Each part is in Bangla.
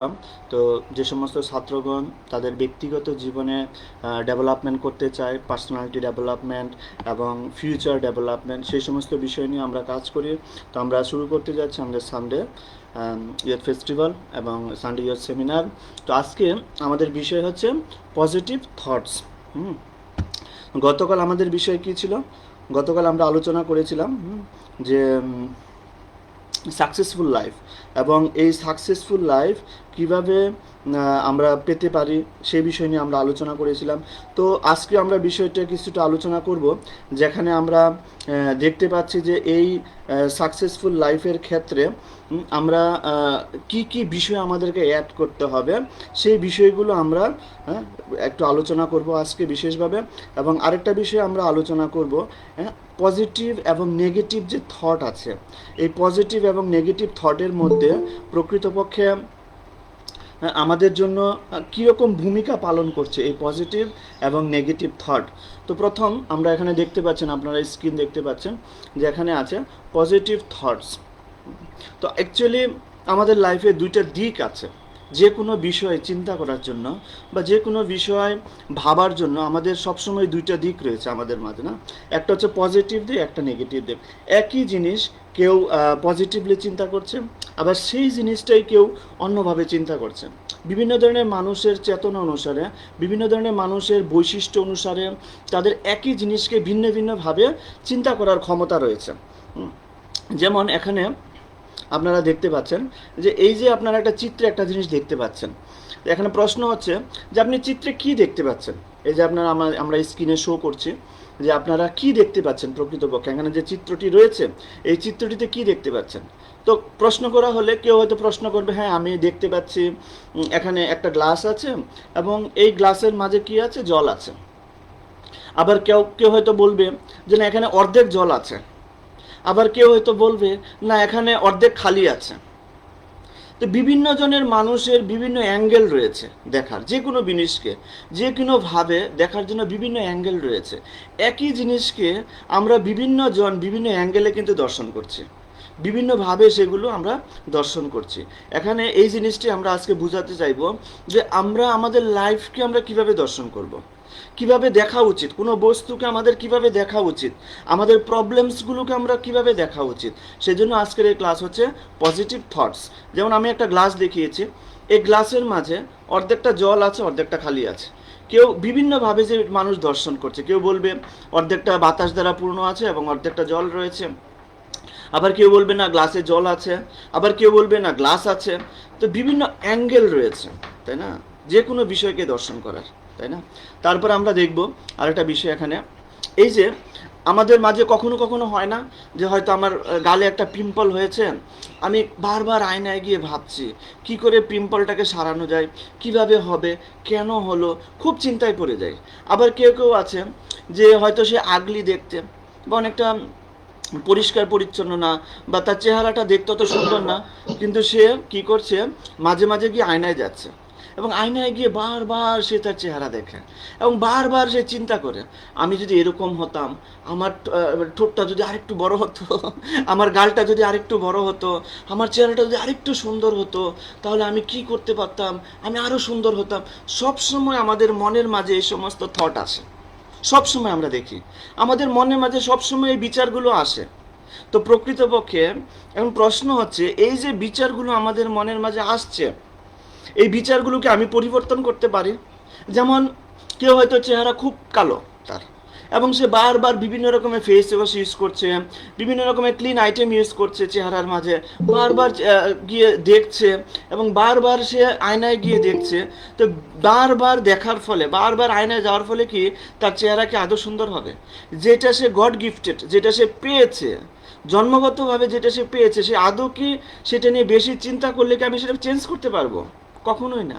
তো যে সমস্ত ছাত্রগণ তাদের ব্যক্তিগত জীবনে ডেভেলপমেন্ট করতে চায়, পার্সোনালিটি ডেভেলপমেন্ট এবং ফিউচার ডেভেলপমেন্ট, সেই সমস্ত বিষয় নিয়ে আমরা কাজ করি। তো আমরা শুরু করতে যাচ্ছি আমাদের সানডে ইয়ুথ ফেস্টিভ্যাল এবং সানডে ইয়ুথ সেমিনার। তো আজকে আমাদের বিষয় হচ্ছে পজিটিভ থটস। গতকাল আমাদের বিষয় কী ছিল? গতকাল আমরা আলোচনা করেছিলাম যে সাকসেসফুল লাইফ, এবং এই সাকসেসফুল লাইফ কিভাবে আমরা পেতে পারি সেই বিষয় নিয়ে আমরা আলোচনা করেছিলাম। তো আজকে আমরা বিষয়টা কিছুটা আলোচনা করব, যেখানে আমরা দেখতে পাচ্ছি যে এই সাকসেসফুল লাইফের ক্ষেত্রে আমরা কি কি বিষয় আমাদেরকে অ্যাড করতে হবে সেই বিষয়গুলো আমরা একটু আলোচনা করব আজকে বিশেষভাবে। এবং আরেকটা বিষয় আমরা আলোচনা করব, পজিটিভ এবং নেগেটিভ যে থট আছে, এই পজিটিভ এবং নেগেটিভ থটের মধ্যে প্রকৃতপক্ষে আমাদের জন্য কীরকম ভূমিকা পালন করছে এই পজিটিভ এবং নেগেটিভ থট। তো প্রথম আমরা এখানে দেখতে পাচ্ছেন, আপনারা স্ক্রিন দেখতে পাচ্ছেন যে এখানে আছে পজিটিভ থটস। তো অ্যাকচুয়ালি আমাদের লাইফে দুইটা দিক আছে। যে কোনো বিষয় চিন্তা করার জন্য বা যে কোনো বিষয় ভাবার জন্য আমাদের সবসময় দুইটা দিক রয়েছে আমাদের মাঝে, না? একটা হচ্ছে পজিটিভ দিক, একটা নেগেটিভ দিক। একই জিনিস কেউ পজিটিভলি চিন্তা করছে, আবার সেই জিনিসটাই কেউ অন্যভাবে চিন্তা করছে। বিভিন্ন ধরনের মানুষের চেতনা অনুসারে, বিভিন্ন ধরনের মানুষের বৈশিষ্ট্য অনুসারে তাদের একই জিনিসকে ভিন্ন ভিন্নভাবে চিন্তা করার ক্ষমতা রয়েছে। যেমন এখানে আপনারা দেখতে পাচ্ছেন যে এই যে আপনারা একটা চিত্রে একটা জিনিস দেখতে পাচ্ছেন। এখানে প্রশ্ন হচ্ছে যে আপনি চিত্রে কি দেখতে পাচ্ছেন? এই যে আপনারা আমরা স্ক্রিনে শো করছি যে আপনারা কি দেখতে পাচ্ছেন প্রকৃতপক্ষে। এখানে যে চিত্রটি রয়েছে এই চিত্রটিতে কি দেখতে পাচ্ছেন? তো প্রশ্ন করা হলে কেউ হয়তো প্রশ্ন করবে, হ্যাঁ আমি দেখতে পাচ্ছি এখানে একটা গ্লাস আছে এবং এই গ্লাসের মাঝে কি আছে? জল আছে। আবার কেউ কেউ হয়তো বলবে যে না, এখানে অর্ধেক জল আছে। আবার কেউ হয়তো বলবে না, এখানে অর্ধেক খালি আছে। তো বিভিন্ন জনের মানুষের বিভিন্ন অ্যাঙ্গেল রয়েছে দেখার, যে কোনো জিনিসকে যে কোনোভাবে দেখার জন্য বিভিন্ন অ্যাঙ্গেল রয়েছে। একই জিনিসকে আমরা বিভিন্ন জন বিভিন্ন অ্যাঙ্গেলে কিন্তু দর্শন করছি, বিভিন্নভাবে সেগুলো আমরা দর্শন করছি। এখানে এই জিনিসটি আমরা আজকে বোঝাতে চাইব যে আমরা আমাদের লাইফকে আমরা কিভাবে দর্শন করব, কিভাবে দেখা উচিত, কোনো বস্তুকে আমাদের কিভাবে দেখা উচিত, আমাদের প্রবলেমসগুলোকে আমরা কিভাবে দেখা উচিত। সেজন্য আজকের এই ক্লাস হচ্ছে পজিটিভ থটস। যেমন আমি একটা গ্লাস দেখিয়েছি, এই গ্লাসের মাঝে অর্ধেকটা জল আছে, অর্ধেকটা খালি আছে। কেউ বিভিন্নভাবে যে মানুষ দর্শন করছে, কেউ বলবে অর্ধেকটা বাতাস দ্বারা পূর্ণ আছে এবং অর্ধেকটা জল রয়েছে। আবার কেউ বলবে না গ্লাসে জল আছে, আবার কেউ বলবে না গ্লাস আছে। তো বিভিন্ন অ্যাঙ্গেল রয়েছে, তাই না, যে কোনো বিষয়কে দর্শন করার, তাই না? তারপর আমরা দেখব আরেকটা বিষয় এখানে, এই যে আমাদের মাঝে কখনো কখনো হয় না যে হয়তো আমার গালে একটা পিম্পল হয়েছে, আমি বারবার আয়নায় গিয়ে ভাবছি কি করে পিম্পলটাকে সারানো যায়, কিভাবে হবে, কেন হলো, খুব চিন্তায় পড়ে যায়। আবার কেউ কেউ আছে যে হয়তো সে আগলি দেখতে বা অনেকটা পরিষ্কার পরিচ্ছন্ন না, বা তার চেহারাটা দেখতে অত সুন্দর না, কিন্তু সে কি করছে, মাঝে মাঝে গিয়ে আয়নায় যাচ্ছে এবং আয়নায় গিয়ে বারবার সে তার চেহারা দেখে এবং বারবার সে চিন্তা করে, আমি যদি এরকম হতাম, আমার ঠোঁটটা যদি আরেকটু বড় হতো, আমার গালটা যদি আরেকটু বড় হতো, আমার চেহারাটা যদি আরেকটু সুন্দর হতো, তাহলে আমি কি করতে পারতাম, আমি আরও সুন্দর হতাম। সবসময় আমাদের মনের মাঝে এই সমস্ত থট আসে, সব সময় আমরা দেখি আমাদের মনের মাঝে সবসময় এই বিচারগুলো আসে। তো প্রকৃতপক্ষে এখন প্রশ্ন হচ্ছে, এই যে বিচারগুলো আমাদের মনের মাঝে আসছে, এই বিচারগুলোকে আমি পরিবর্তন করতে পারি। যেমন কেউ হয়তো চেহারা খুব কালো তার, এবং সে বারবার বিভিন্ন রকমের ফেস ওয়াশ ইউজ করছে, বিভিন্ন রকমের ক্লিন আইটেম ইউজ করছে চেহারার মাঝে, বারবার গিয়ে দেখছে এবং বারবার সে আয়নায় গিয়ে দেখছে। তো বারবার দেখার ফলে, বারবার আয়নায় যাওয়ার ফলে কি তার চেহারা কি আদৌ সুন্দর হবে? যেটা সে গড গিফটেড, যেটা সে পেয়েছে জন্মগতভাবে, যেটা সে পেয়েছে, সে আদৌ কি সেটা নিয়ে বেশি চিন্তা করলে কি আমি সেটা চেঞ্জ করতে পারবো? কখনোই না।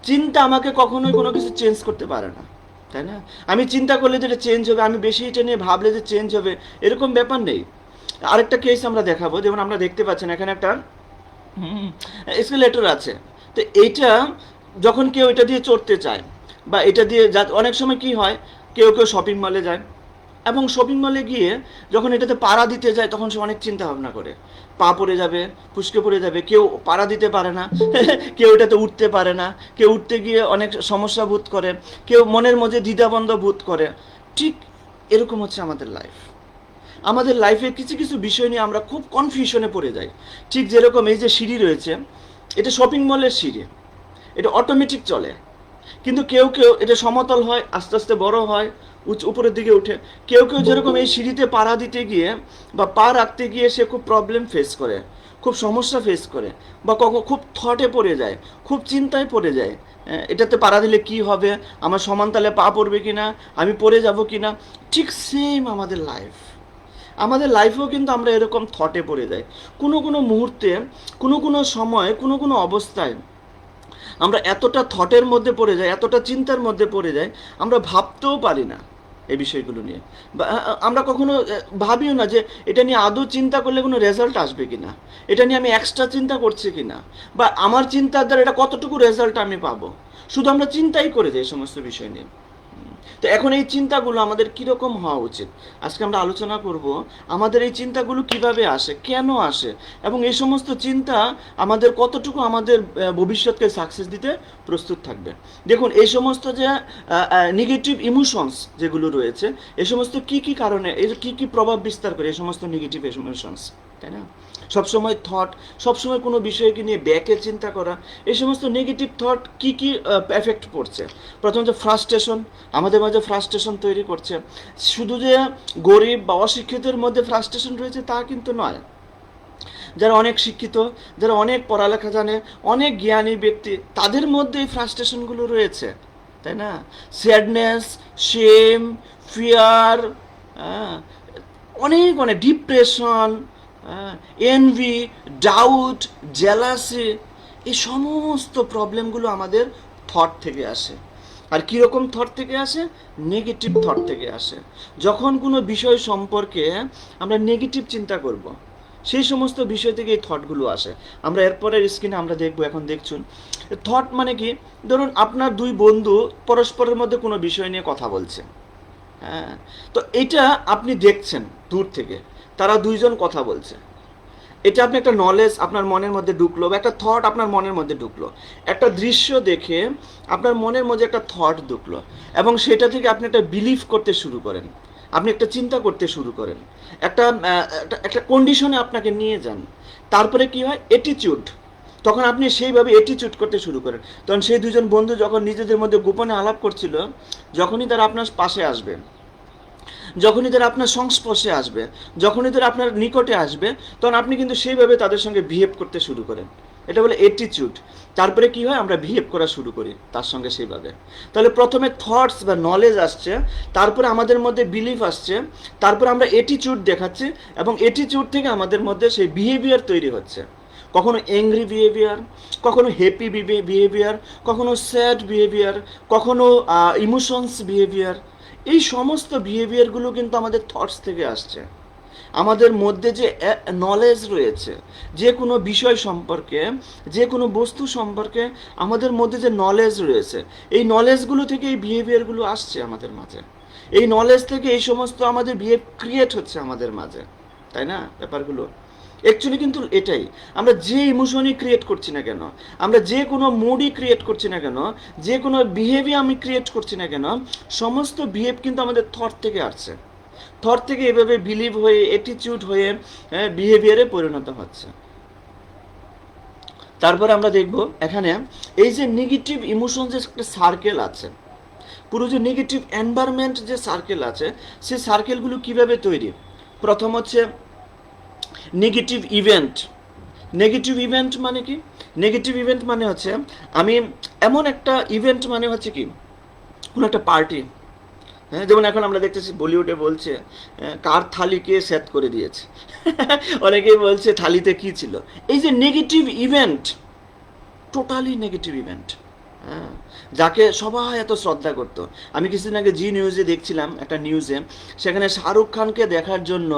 চিন্তা আমাকে কখনোই কোনো কিছু চেঞ্জ করতে পারে না, তাই না? আমি চিন্তা করলে যেটা চেঞ্জ হবে, আমি বেশি এটা নিয়ে ভাবলে যে চেঞ্জ হবে, এরকম ব্যাপার নেই। আরেকটা কেস আমরা দেখাবো। যেমন আমরা দেখতে পাচ্ছেন এখানে একটা এসকেলেটর আছে। তো এইটা যখন কেউ এটা দিয়ে চড়তে চায় বা এটা দিয়ে অনেক সময় কি হয়, কেউ কেউ শপিং মলে যায় এবং শপিং মলে গিয়ে যখন এটাতে পাড়া দিতে যায় তখন সে অনেক চিন্তা ভাবনা করে, পা পড়ে যাবে, ফুসকে পড়ে যাবে, কেউ পাড়া দিতে পারে না কেউ এটাতে উঠতে পারে না, কেউ উঠতে গিয়ে অনেক সমস্যা বোধ করে, কেউ মনের মধ্যে দ্বিধাদ্বন্দ্ব বোধ করে। ঠিক এরকম হচ্ছে আমাদের লাইফ। আমাদের লাইফে কিছু কিছু বিষয় নিয়ে আমরা খুব কনফিউশনে পড়ে যাই। ঠিক যেরকম এই যে সিঁড়ি রয়েছে, এটা শপিং মলের সিঁড়ি, এটা অটোমেটিক চলে, কিন্তু কেউ কেউ এটা সমতল হয়, আস্তে আস্তে বড় হয়, উপরের দিকে উঠে। কেউ কেউ যেরকম এই সিঁড়িতে পাড়া দিতে গিয়ে বা পা রাখতে গিয়ে সে খুব প্রবলেম ফেস করে, খুব সমস্যা ফেস করে, বা কখন খুব থটে পড়ে যায়, খুব চিন্তায় পড়ে যায়, এটাতে পাড়া দিলে কি হবে, আমার সমানতালে পা পড়বে কিনা, আমি পড়ে যাব কিনা। ঠিক সেম আমাদের লাইফ, আমাদের লাইফেও কিন্তু আমরা এরকম থটে পড়ে যাই। কোনো কোনো মুহূর্তে, কোনো কোনো সময়, কোনো কোনো অবস্থায় আমরা এতটা থটের মধ্যে পড়ে যাই, এতটা চিন্তার মধ্যে পড়ে যাই, আমরা ভাবতেও পারি না এই বিষয়গুলো নিয়ে। বা আমরা কখনো ভাবিও না যে এটা নিয়ে আদৌ চিন্তা করলে কোনো রেজাল্ট আসবে কিনা, এটা নিয়ে আমি এক্সট্রা চিন্তা করছি কিনা, বা আমার চিন্তার দ্বারা এটা কতটুকু রেজাল্ট আমি পাবো। শুধু আমরা চিন্তাই করে যাই সমস্ত বিষয় নিয়ে। তো এখন এই চিন্তাগুলো আমাদের কীরকম হওয়া উচিত, আজকে আমরা আলোচনা করব। আমাদের এই চিন্তাগুলো কিভাবে আসে, কেন আসে, এবং এই সমস্ত চিন্তা আমাদের কতটুকু আমাদের ভবিষ্যৎকে সাকসেস দিতে প্রস্তুত থাকবে। দেখুন, এই সমস্ত যে নেগেটিভ ইমোশনস যেগুলো রয়েছে, এই সমস্ত কি কি কারণে, এই কি কি প্রভাব বিস্তার করে এই সমস্ত নেগেটিভ ইমোশনস, তাই না? সবসময় থট, সবসময় কোনো বিষয়কে নিয়ে ব্যাকে চিন্তা করা, এই সমস্ত নেগেটিভ থট কি কি এফেক্ট পড়ছে। প্রথমত ফ্রাস্ট্রেশন, আমাদের মাঝে ফ্রাস্ট্রেশন তৈরি করছে। শুধু যে গরিব বা অশিক্ষিতের মধ্যে ফ্রাস্ট্রেশন রয়েছে তা কিন্তু নয়, যারা অনেক শিক্ষিত, যারা অনেক পড়ালেখা জানে, অনেক জ্ঞানী ব্যক্তি, তাদের মধ্যে এই ফ্রাস্ট্রেশনগুলো রয়েছে, তাই না? স্যাডনেস, শেম, ফিয়ার, অনেক অনেক ডিপ্রেশন, এনভি, ডাউট, জেলাসি, এই সমস্ত প্রবলেমগুলো আমাদের থট থেকে আসে। আর কীরকম থট থেকে আসে? নেগেটিভ থট থেকে আসে। যখন কোনো বিষয় সম্পর্কে আমরা নেগেটিভ চিন্তা করব, সেই সমস্ত বিষয় থেকে এই থটগুলো আসে। আমরা এরপরের স্ক্রিনে আমরা দেখবো, এখন দেখছুন থট মানে কি। ধরুন আপনার দুই বন্ধু পরস্পরের মধ্যে কোনো বিষয় নিয়ে কথা বলছে, হ্যাঁ, তো এটা আপনি দেখছেন দূর থেকে, তারা দুইজন কথা বলছে, এটা আপনি একটা নলেজ আপনার মনের মধ্যে ঢুকলো, বা একটা থট আপনার মনের মধ্যে ঢুকলো, একটা দৃশ্য দেখে আপনার মনের মধ্যে একটা থট ঢুকলো, এবং সেটা থেকে আপনি একটা বিলিভ করতে শুরু করেন, আপনি একটা চিন্তা করতে শুরু করেন, একটা একটা কন্ডিশনে আপনাকে নিয়ে যান। তারপরে কি হয়? অ্যাটিটিউড। তখন আপনি সেইভাবে অ্যাটিটিউড করতে শুরু করেন। তখন সেই দুজন বন্ধু যখন নিজেদের মধ্যে গোপনে আলাপ করছিল, যখনই তারা আপনার পাশে আসবে, যখনই তারা আপনার সংস্পর্শে আসবে, যখনই তারা আপনার নিকটে আসবে, তখন আপনি কিন্তু সেইভাবে তাদের সঙ্গে বিহেভ করতে শুরু করেন। এটা বলে অ্যাটিটিউড। তারপরে কি হয়? আমরা বিহেভ করা শুরু করি তার সঙ্গে সেইভাবে। তাহলে প্রথমে থটস বা নলেজ আসছে, তারপরে আমাদের মধ্যে বিলিফ আসছে, তারপরে আমরা অ্যাটিটিউড দেখাচ্ছি, এবং অ্যাটিটিউড থেকে আমাদের মধ্যে সেই বিহেভিয়ার তৈরি হচ্ছে। কখনো অ্যাংরি বিহেভিয়ার, কখনো হ্যাপি বিহেভিয়ার, কখনো স্যাড বিহেভিয়ার, কখনো ইমোশনস বিহেভিয়ার। এই সমস্ত বিহেভিয়ারগুলো কিন্তু আমাদের থটস থেকে আসছে। আমাদের মধ্যে যে নলেজ রয়েছে, যে কোনো বিষয় সম্পর্কে, যে কোনো বস্তু সম্পর্কে আমাদের মধ্যে যে নলেজ রয়েছে, এই নলেজগুলো থেকে এই বিহেভিয়ারগুলো আসছে আমাদের মাঝে। এই নলেজ থেকে এই সমস্ত আমাদের বিহেভ ক্রিয়েট হচ্ছে আমাদের মাঝে, তাই না? ব্যাপারগুলো অ্যাকচুয়ালি কিন্তু এটাই। আমরা যে ইমোশনই ক্রিয়েট করছি না কেন, আমরা যে কোনো মুডই ক্রিয়েট করছি না কেন, যে কোনো বিহেভিয়ার আমি ক্রিয়েট করছি না কেন, সমস্ত বিহেভ কিন্তু আমাদের থট থেকে আসছে। থট থেকে এভাবে বিলিভ হয়ে, অ্যাটিটিউড হয়ে বিহেভিয়ারে পরিণত হচ্ছে। তারপরে আমরা দেখব এখানে এই যে নেগেটিভ ইমোশন যে একটা সার্কেল আছে, পুরো যে নেগেটিভ এনভায়রনমেন্ট যে সার্কেল আছে, সেই সার্কেলগুলো কিভাবে তৈরি। প্রথম হচ্ছে নেগেটিভ ইভেন্ট। নেগেটিভ ইভেন্ট মানে কি? নেগেটিভ ইভেন্ট মানে হচ্ছে, আমি এমন একটা ইভেন্ট মানে হচ্ছে কি, কোনো একটা পার্টি, হ্যাঁ, যেমন এখন আমরা দেখতেছি বলিউডে বলছে কার থালিকে সেট করে দিয়েছে অনেকেই বলছে থালিতে কি ছিল। এই যে negative event, totally negative event, হ্যাঁ, যাকে সবাই এত শ্রদ্ধা করতো। আমি কিছুদিন আগে জি নিউজে দেখছিলাম, একটা নিউজে, সেখানে শাহরুখ খানকে দেখার জন্য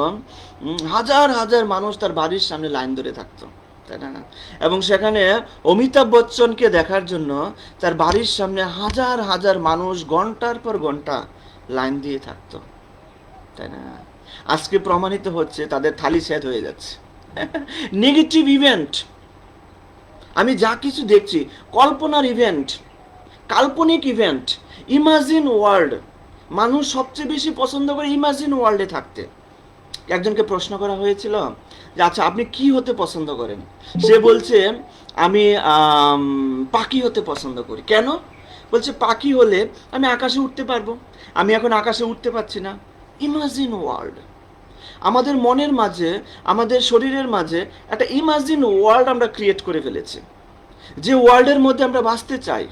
হাজার হাজার মানুষ তার বাড়ির সামনে লাইন ধরে থাকতো, তাই না? এবং সেখানে অমিতাভ বচ্চনকে দেখার জন্য তার বাড়ির সামনে হাজার হাজার মানুষ ঘন্টার পর ঘন্টা লাইন দিয়ে থাকতো, তাই না? আজকে প্রমাণিত হচ্ছে তাদের থালি সেট হয়ে যাচ্ছে, নেগেটিভ ইভেন্ট, আমি যা কিছু দেখছি কল্পনার ইভেন্ট, কাল্পনিক ইভেন্ট, ইমাজিন ওয়ার্ল্ড। মানুষ সবচেয়ে বেশি পছন্দ করে ইমাজিন ওয়ার্ল্ডে থাকতে। একজনকে প্রশ্ন করা হয়েছিল যে আচ্ছা আপনি কি হতে পছন্দ করেন? সে বলছে আমি পাখি হতে পছন্দ করি। কেন? বলছে পাখি হলে আমি আকাশে উঠতে পারবো। আমি এখন আকাশে উঠতে পারছি না। Imagine world. আমাদের মনের মাঝে, আমাদের শরীরের মাঝে একটা ইমাজিন ওয়ার্ল্ড আমরা ক্রিয়েট করে ফেলেছি, যে ওয়ার্ল্ডের মধ্যে আমরা বাঁচতে চাই।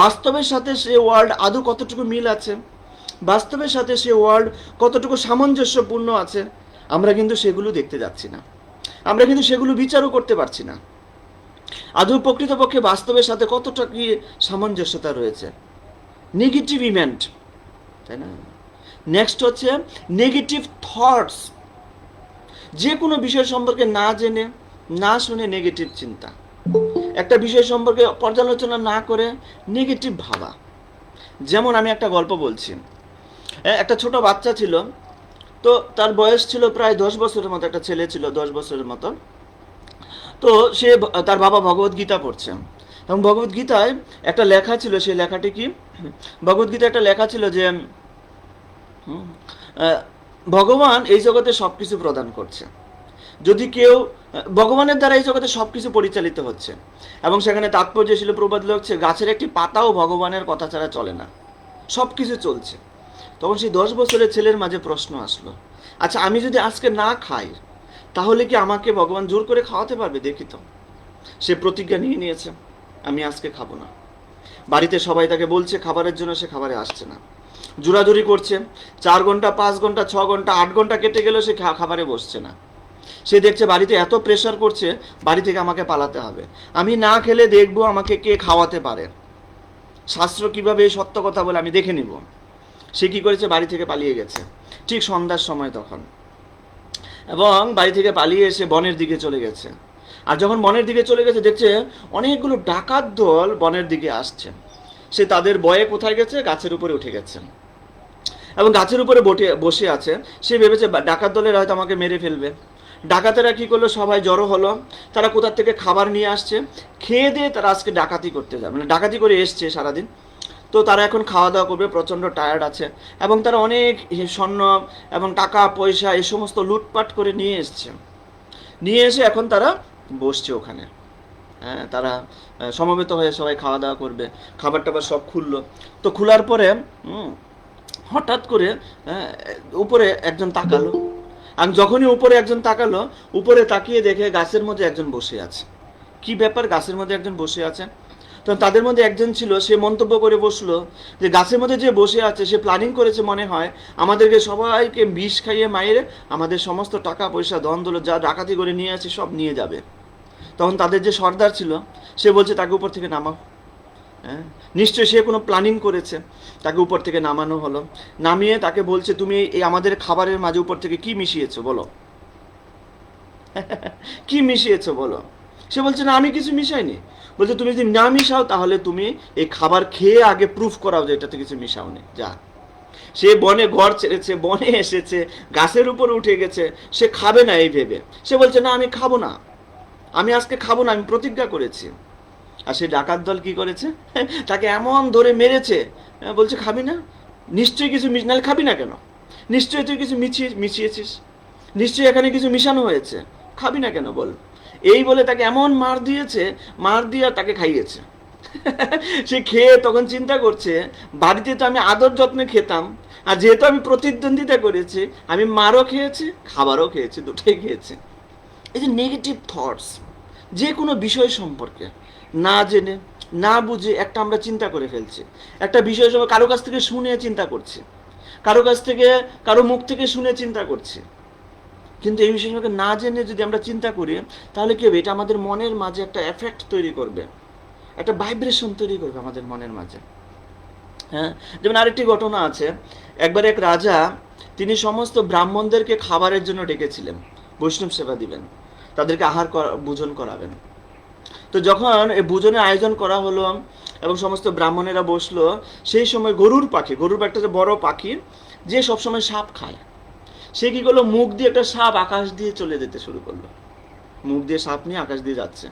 বাস্তবের সাথে সে ওয়ার্ল্ড আদৌ কতটুকু মিল আছে, বাস্তবের সাথে সে ওয়ার্ল্ড কতটুকু সামঞ্জস্যপূর্ণ আছে, আমরা কিন্তু সেগুলো দেখতে যাচ্ছি না। আমরা কিন্তু সেগুলো বিচারও করতে পারছি না। আদৌ প্রকৃতপক্ষে বাস্তবের সাথে কতটা কি সামঞ্জস্যতা রয়েছে। নেগেটিভ ইভেন্ট, তাই না? নেক্সট হচ্ছে নেগেটিভ থটস। যে কোনো বিষয় সম্পর্কে না জেনে, না শুনে নেগেটিভ চিন্তা, একটা বিষয় সম্পর্কে পর্যালোচনা না করে নেগেটিভ ভাবা। যেমন আমি একটা গল্প বলছি। একটা ছোট বাচ্চা ছিল, তো তার বয়স ছিল প্রায় 10 বছরের মতো, একটা ছেলে ছিল 10 বছরের মতো। তো সে, তার বাবা ভগবত গীতা পড়ছে, এবং ভগবত গীতায় একটা লেখা ছিল। সেই লেখাটি কি? ভগবত গীতায় একটা লেখা ছিল যে ভগবান এই জগতে সব কিছু প্রদান করছে। যদি কেউ, ভগবানের দ্বারা এই জগতে সব কিছু পরিচালিত হচ্ছে, এবং সেখানে তাৎপর্য ছিল, প্রবাদ হচ্ছে গাছের একটি পাতাও ভগবানের কথা ছাড়া চলে না, সব কিছু চলছে। তখন সেই 10 বছরের ছেলের মাঝে প্রশ্ন আসলো, আচ্ছা আমি যদি আজকে না খাই তাহলে কি আমাকে ভগবান জোর করে খাওয়াতে পারবে? দেখি তো। সে প্রতিজ্ঞা নিয়ে নিয়েছে, আমি আজকে খাবো না। বাড়িতে সবাই তাকে বলছে খাবারের জন্য, সে খাবারে আসছে না, জোরাজুরি করছে। 4 ঘন্টা, 5 ঘন্টা, 6 ঘন্টা, 8 ঘন্টা কেটে গেলেও সে খাবারে বসছে না। সে দেখছে বাড়িতে এত প্রেশার করছে, বাড়ি থেকে আমাকে পালাতে হবে, আমি না খেলে দেখবো আমাকে কে খাওয়াতে পারে, শাস্ত্র কিভাবে সত্য কথা বলে আমি দেখে নিব। সে কি করেছে? বাড়ি থেকে পালিয়ে গেছে ঠিক সন্ধ্যার সময় তখন, এবং বাড়ি থেকে পালিয়ে এসে বনের দিকে চলে গেছে। আর যখন বনের দিকে চলে গেছে, দেখছে অনেকগুলো ডাকাত দল বনের দিকে আসছে। সে তাদের ভয়ে কোথায় গেছে? গাছের উপরে উঠে গেছে, এবং গাছের উপরে বসে আছে। সে ভেবেছে ডাকাত দলের হয়তো আমাকে মেরে ফেলবে। ডাকাতেরা কি করলো? সবাই জড়ো হলো। তারা কোথা থেকে খাবার নিয়ে আসছে, খেয়ে দিয়ে তারা আজকে ডাকাতি করতে যাবে, মানে ডাকাতি করে এসছে সারাদিন। তো তারা এখন খাওয়া দাওয়া করবে, প্রচণ্ড টায়ার্ড আছে, এবং তারা অনেক স্বর্ণ এবং টাকা পয়সা এই সমস্ত লুটপাট করে নিয়ে এসছে। নিয়ে এসে এখন তারা বসছে ওখানে। হ্যাঁ, তারা সমবেত হয়ে সবাই খাওয়া দাওয়া করবে। খাবার টাবার সব খুললো। তো খোলার পরে হঠাৎ করে উপরে একজন তাকালো। আর যখনই উপরে একজন তাকালো, উপরে তাকিয়ে দেখে গাছের মধ্যে একজন বসে আছে। কি ব্যাপার? গাছের মধ্যে একজন বসে আছে। তো তাদের মধ্যে একজন ছিল, সে মন্তব্য করে বসলো যে গাছের মধ্যে যে বসে আছে সে প্ল্যানিং করেছে মনে হয় আমাদেরকে সবাইকে বিষ খাইয়ে মাইরে আমাদের সমস্ত টাকা পয়সা ধন দৌলত যা ডাকাতি করে নিয়ে আছে সব নিয়ে যাবে। তখন তাদের যে সর্দার ছিল সে বলছে তাকে উপর থেকে নামাও। হ্যাঁ, নিশ্চয়ই সে কোনো প্ল্যানিং করেছে। তাকে উপর থেকে নামানো হলো। নামিয়ে তাকে বলছে তুমি এই আমাদের খাবারের মাঝে উপর থেকে কি মিশিয়েছো বলো, কি মিশিয়েছো বলো। সে বলছে না আমি কিছু মিশাইনি। বলছে তুমি যদি না মিশাও তাহলে তুমি এই খাবার খেয়ে আগে প্রুফ করাও যে এটাতে কিছু মিশাওনি। যা। সে বনে ঘর ছেড়েছে, বনে এসেছে, গাছের উপর উঠে গেছে, সে খাবে না এই ভেবে। সে বলছে না আমি খাবো না, আমি আজকে খাবো না, আমি প্রতিজ্ঞা করেছি। আর সেই ডাকাত দল কি করেছে? তাকে এমন ধরে মেরেছে, বলছে খাবি না, নিশ্চয়ই কিছু নাহলে খাবি না কেন, নিশ্চয়ই তুই কিছু মিশিয়েছিস, নিশ্চয়ই এখানে কিছু মিশানো হয়েছে, খাবি না কেন বল। এই বলে তাকে এমন মার দিয়েছে, মার দিয়ে তাকে খাইয়েছে। সে খেয়ে তখন চিন্তা করছে বাড়িতে তো আমি আদর যত্নে খেতাম, আর যেহেতু আমি প্রতিদ্বন্দ্বিতা করেছি আমি মারও খেয়েছি খাবারও খেয়েছি, দুটোই খেয়েছি। এই যে নেগেটিভ থটস, যে কোনো বিষয় সম্পর্কে না জেনে না বুঝে একটা আমরা চিন্তা করে ফেলছি। একটা বিষয় সম্পর্কে কারো কাছ থেকে শুনে চিন্তা করছি, কারো কাছ থেকে, কারো মুখ থেকে শুনে চিন্তা করছি। কিন্তু এই বিষয় সম্পর্কে না জেনে যদি আমরা চিন্তা করি তাহলে কি হবে? এটা আমাদের মনের মাঝে একটা এফেক্ট তৈরি করবে, একটা ভাইব্রেশন তৈরি করবে আমাদের মনের মাঝে। হ্যাঁ, যেমন আরেকটি ঘটনা আছে। একবার এক রাজা, তিনি সমস্ত ব্রাহ্মণদেরকে খাবারের জন্য ডেকেছিলেন, বৈষ্ণব সেবা দিবেন, তাদেরকে আহার ভোজন করাবেন। তো যখন এই ভোজনের আয়োজন করা হলো এবং সমস্ত ব্রাহ্মণেরা বসলো, সেই সময় গরুর পাখি, গরুর একটা যে বড় পাখি যে সবসময় সাপ খায়, সে কি করলো, মুখ দিয়ে একটা সাপ আকাশ দিয়ে চলে যেতে শুরু করলো, মুখ দিয়ে সাপ নিয়ে আকাশ দিয়ে যাচ্ছে।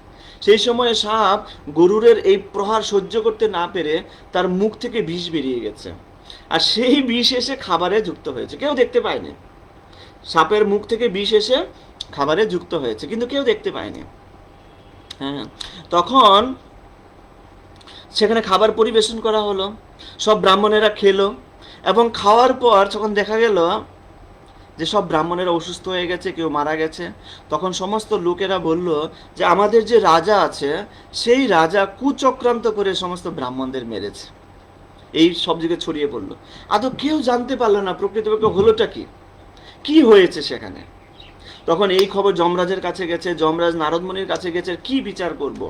সেই সময় সাপ গরুরের এই প্রহার সহ্য করতে না পেরে তার মুখ থেকে বিষ বেরিয়ে গেছে, আর সেই বিষ এসে খাবারে যুক্ত হয়েছে, কেউ দেখতে পায়নি। সাপের মুখ থেকে বিষ এসে খাবারে যুক্ত হয়েছে, কিন্তু কেউ দেখতে পায়নি। হ্যাঁ, তখন সেখানে খাবার পরিবেশন করা হলো, সব ব্রাহ্মণেরা খেলো, এবং খাওয়ার পর যখন দেখা গেল যে সব ব্রাহ্মণেরা অসুস্থ হয়ে গেছে, কেউ মারা গেছে, তখন সমস্ত লোকেরা বলল যে আমাদের যে রাজা আছে সেই রাজা কুচক্রান্ত করে সমস্ত ব্রাহ্মণদের মেরেছে। এই সব জায়গায় ছড়িয়ে পড়লো, আদৌ কেউ জানতে পারলো না প্রকৃতপক্ষে হলোটা কি, কি হয়েছে সেখানে। তখন এই খবর যমরাজের কাছে গেছে, যমরাজ নারদমণির কাছে গেছে, কি বিচার করব।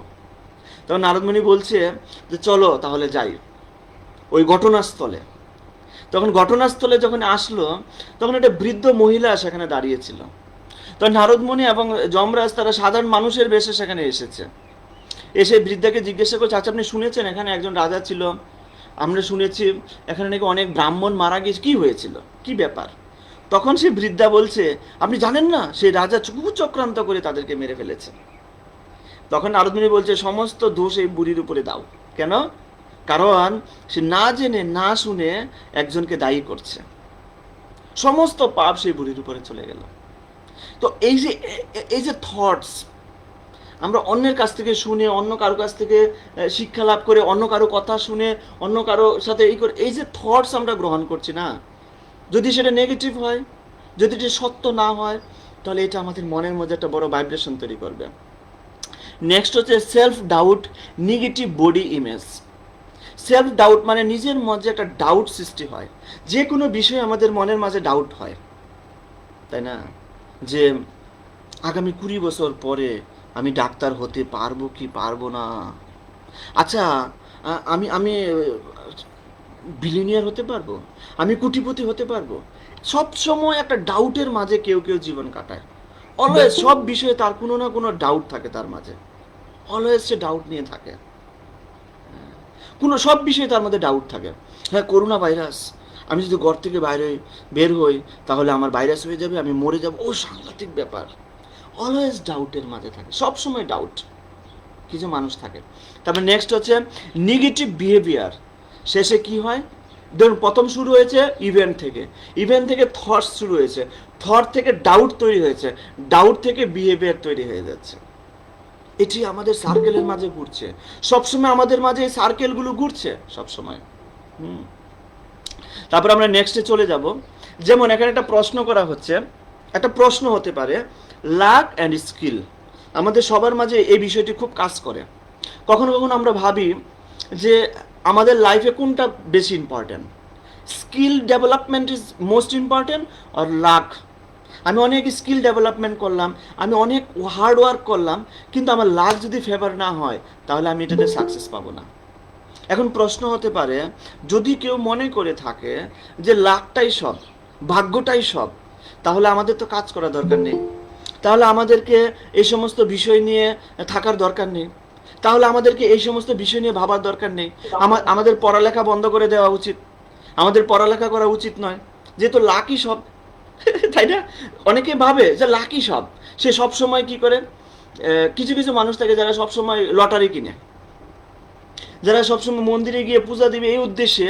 তখন নারদমণি বলছে যে চলো তাহলে যাই ওই ঘটনাস্থলে। তখন ঘটনাস্থলে যখন আসলো, তখন একটা বৃদ্ধ মহিলা সেখানে দাঁড়িয়েছিল। তখন নারদমণি এবং যমরাজ তারা সাধারণ মানুষের বেশে সেখানে এসেছে, এসে বৃদ্ধাকে জিজ্ঞাসা করছে, আচ্ছা আপনি শুনেছেন এখানে একজন রাজা ছিল, আমরা শুনেছি এখানে নাকি অনেক ব্রাহ্মণ মারা গিয়েছে, কি হয়েছিল, কি ব্যাপার। তখন সে বৃদ্ধা বলছে, আপনি জানেন না সেই রাজা কুচক্রান্ত করে তাদেরকে মেরে ফেলেছে। তখন নারদমণি বলছে, সমস্ত দোষ এই বুড়ির উপরে দাও। কেন? কারণ সে না জেনে না শুনে একজনকে দায়ী করছে, সমস্ত পাপ সেই বুড়ির উপরে চলে গেল। তো এই যে থটস আমরা অন্যের কাছ থেকে শুনে, অন্য কারো কাছ থেকে শিক্ষা লাভ করে, অন্য কারো কথা শুনে, অন্য কারো সাথে এই করে, এই যে থটস আমরা গ্রহণ করছি না, যদি সেটা নেগেটিভ হয়, যদি এটা সত্য না হয়, তাহলে এটা আমাদের মনের মধ্যে একটা বড় ভাইব্রেশন তৈরি করবে। নেক্সট হচ্ছে self doubt, negative body image. Self doubt মানে নিজের মধ্যে একটা ডাউট সৃষ্টি হয়, যে কোনো বিষয়ে আমাদের মনের মাঝে ডাউট হয়, তাই না? যে আগামী 20 বছর পরে আমি ডাক্তার হতে পারবো কি পারবো না, আচ্ছা আমি আমি বিলিনিয়ার হতে পারবো, আমি কোটিপতি হতে পারবো। সব সময় একটা ডাউটের মাঝে কেউ কেউ জীবন কাটায়, অলওয়েজ সব বিষয়ে তার কোনো না কোনো ডাউট থাকে তার মাঝে, অলওয়েজ সে ডাউট নিয়ে থাকে, কোনো সব বিষয়ে তার মধ্যে ডাউট থাকে। হ্যাঁ, করোনা ভাইরাস, আমি যদি ঘর থেকে বের হই তাহলে আমার ভাইরাস হয়ে যাবে, আমি মরে যাব, ও সাংঘাতিক ব্যাপার। অলওয়েজ ডাউটের মাঝে থাকে, সব সময় ডাউট কিছু মানুষ থাকে। তারপরে নেক্সট হচ্ছে নেগেটিভ বিহেভিয়ার। শেষে কি হয়, ধরুন প্রথম শুরু হয়েছে ইভেন্ট থেকে থটস শুরু হয়েছে, থট থেকে ডাউট তৈরি হয়েছে, ডাউট থেকে বিহেভিয়ার তৈরি হয়ে যাচ্ছে। এটি আমাদের সার্কেলের মাঝে ঘুরছে সবসময়, আমাদের মাঝে এই সার্কেলগুলো ঘুরছে সবসময়। তারপর আমরা নেক্সটে চলে যাব। যেমন এখানে একটা প্রশ্ন করা হচ্ছে, একটা প্রশ্ন হতে পারে লাক অ্যান্ড স্কিল। আমাদের সবার মাঝে এই বিষয়টি খুব কাজ করে। কখনো কখনো আমরা ভাবি যে আমাদের লাইফে কোনটা বেশি important, skill development is most important আর লাক। আমি অনেক স্কিল ডেভেলপমেন্ট করলাম, আমি অনেক হার্ড ওয়ার্ক করলাম, কিন্তু আমার লাক যদি ফেভার না হয় তাহলে আমি এটাতে সাকসেস পাবো না। এখন প্রশ্ন হতে পারে, যদি কেউ মনে করে থাকে যে লাকটাই সব, ভাগ্যটাই সব, তাহলে আমাদের তো কাজ করা দরকার নেই, তাহলে আমাদেরকে এই সমস্ত বিষয় নিয়ে থাকার দরকার নেই, তাহলে আমাদেরকে এই সমস্ত বিষয় নিয়ে ভাবার দরকার নেই, আমাদের পড়ালেখা বন্ধ করে দেওয়া উচিত, আমাদের পড়ালেখা করা উচিত নয়, যেহেতু লাকই সব। তাই না? অনেকে ভাবে যে লাকই সব, সে সব সময় কি করে, কিছু কিছু মানুষ থাকে যারা সব সময় লটারি কিনে, যারা সবসময় মন্দিরে গিয়ে পূজা দিবে এই উদ্দেশ্যে,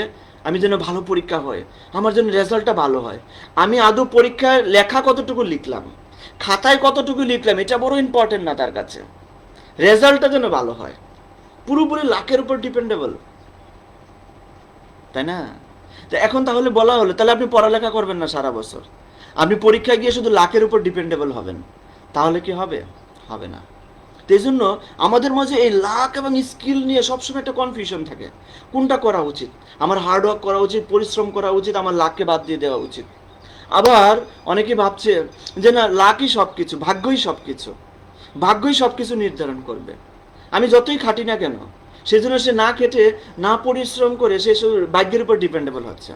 আমি যেন ভালো পরীক্ষা হয়, আমার যেন রেজাল্টটা ভালো হয়। আমি আদৌ পরীক্ষায় লেখা কতটুকু লিখলাম, খাতায় কতটুকু লিখলাম, এটা বড় ইম্পর্টেন্ট না তার কাছে, রেজাল্টটা যেন ভালো হয়। পুরোপুরি লাকের উপর ডিপেন্ডেবল, তাই না? তো এখন তাহলে বলা হলো, তাহলে আপনি পড়ালেখা করবেন না সারা বছর, আপনি পরীক্ষায় গিয়ে শুধু লাকের উপর ডিপেন্ডেবল হবেন, তাহলে কি হবে? হবে না। এই জন্য আমাদের মাঝে এই লাক এবং স্কিল নিয়ে সবসময় একটা কনফিউশন থাকে, কোনটা করা উচিত, আমার হার্ড ওয়ার্ক করা উচিত, পরিশ্রম করা উচিত, আমার লাককে বাদ দিয়ে দেওয়া উচিত। আবার অনেকে ভাবছে যে না, লাকই সব কিছু, ভাগ্যই সব কিছু, ভাগ্যই সব কিছু নির্ধারণ করবে, আমি যতই খাটি না কেন, সেজন্য সে না খেটে না পরিশ্রম করে সে ভাগ্যের উপর ডিপেন্ডেবল হচ্ছে।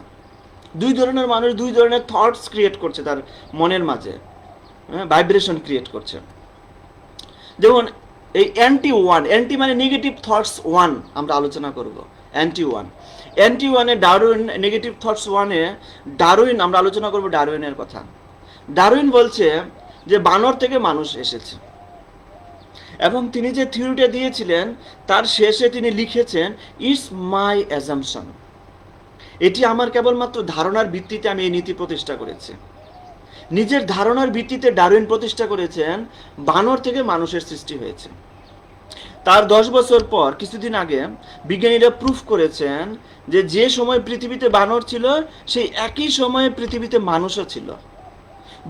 দুই ধরনের মানুষ দুই ধরনের থটস ক্রিয়েট করছে তার মনের মাঝে, ভাইব্রেশন ক্রিয়েট করছে। যেমন এই অ্যান্টি মানে নেগেটিভ থটস ওয়ান আমরা আলোচনা করব। অ্যান্টি ওয়ানে ডারউইন, নেগেটিভ থটস ওয়ানে ডারউইন আমরা আলোচনা করব ডারউইনের কথা। ডারউইন বলছে যে বানর থেকে মানুষ এসেছে, এবং তিনি যে থিওরিটা দিয়েছিলেন তার শেষে তিনি লিখেছেন, ইটস মাই অ্যাজাম্পশন, এটি আমার কেবলমাত্র ধারণার ভিত্তিতে আমি এই নীতি প্রতিষ্ঠা করেছি। নিজের ধারণার ভিত্তিতে ডারউইন প্রতিষ্ঠা করেছেন বানর থেকে মানুষের সৃষ্টি হয়েছে। তার 10 বছর পর, কিছুদিন আগে, বিজ্ঞানীরা প্রুফ করেছেন যে যে সময় পৃথিবীতে বানর ছিল সেই একই সময়ে পৃথিবীতে মানুষও ছিল।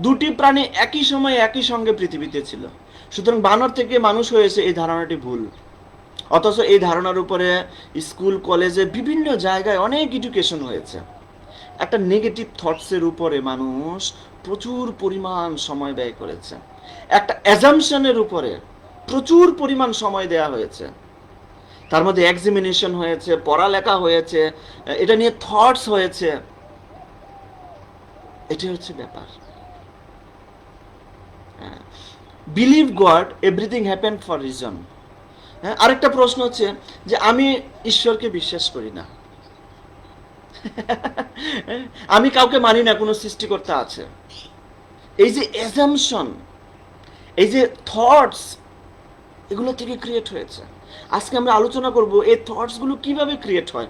দুটি প্রাণী একই সময়ে একই সঙ্গে পৃথিবীতে ছিল। সুতরাং বানর থেকে মানুষ হয়েছে, এই ধারণাটি ভুল। অথচ এই ধারণার উপরে স্কুল কলেজে বিভিন্ন জায়গায় অনেক এডুকেশন হয়েছে। একটা নেগেটিভ থটসের উপরে মানুষ প্রচুর পরিমাণ সময় ব্যয় করেছে। একটা অ্যাজাম্পশনের উপরে প্রচুর পরিমাণ সময় দেওয়া হয়েছে। তার মধ্যে এক্সামিনেশন হয়েছে, পড়ালেখা হয়েছে, এটা নিয়ে থটস হয়েছে। এটাই হচ্ছে ব্যাপার। Believe god, everything happen for reason. হ্যাঁ, আরেকটা প্রশ্ন হচ্ছে যে আমি ঈশ্বরকে বিশ্বাস করি না, আমি কাউকে মানি না কোনো সৃষ্টিকর্তা আছে। এই যে অ্যাজাম্পশন, এই যে থটস, এগুলো থেকে ক্রিয়েট হয়েছে। আজকে আমরা আলোচনা করব এই থটসগুলো কিভাবে ক্রিয়েট হয়।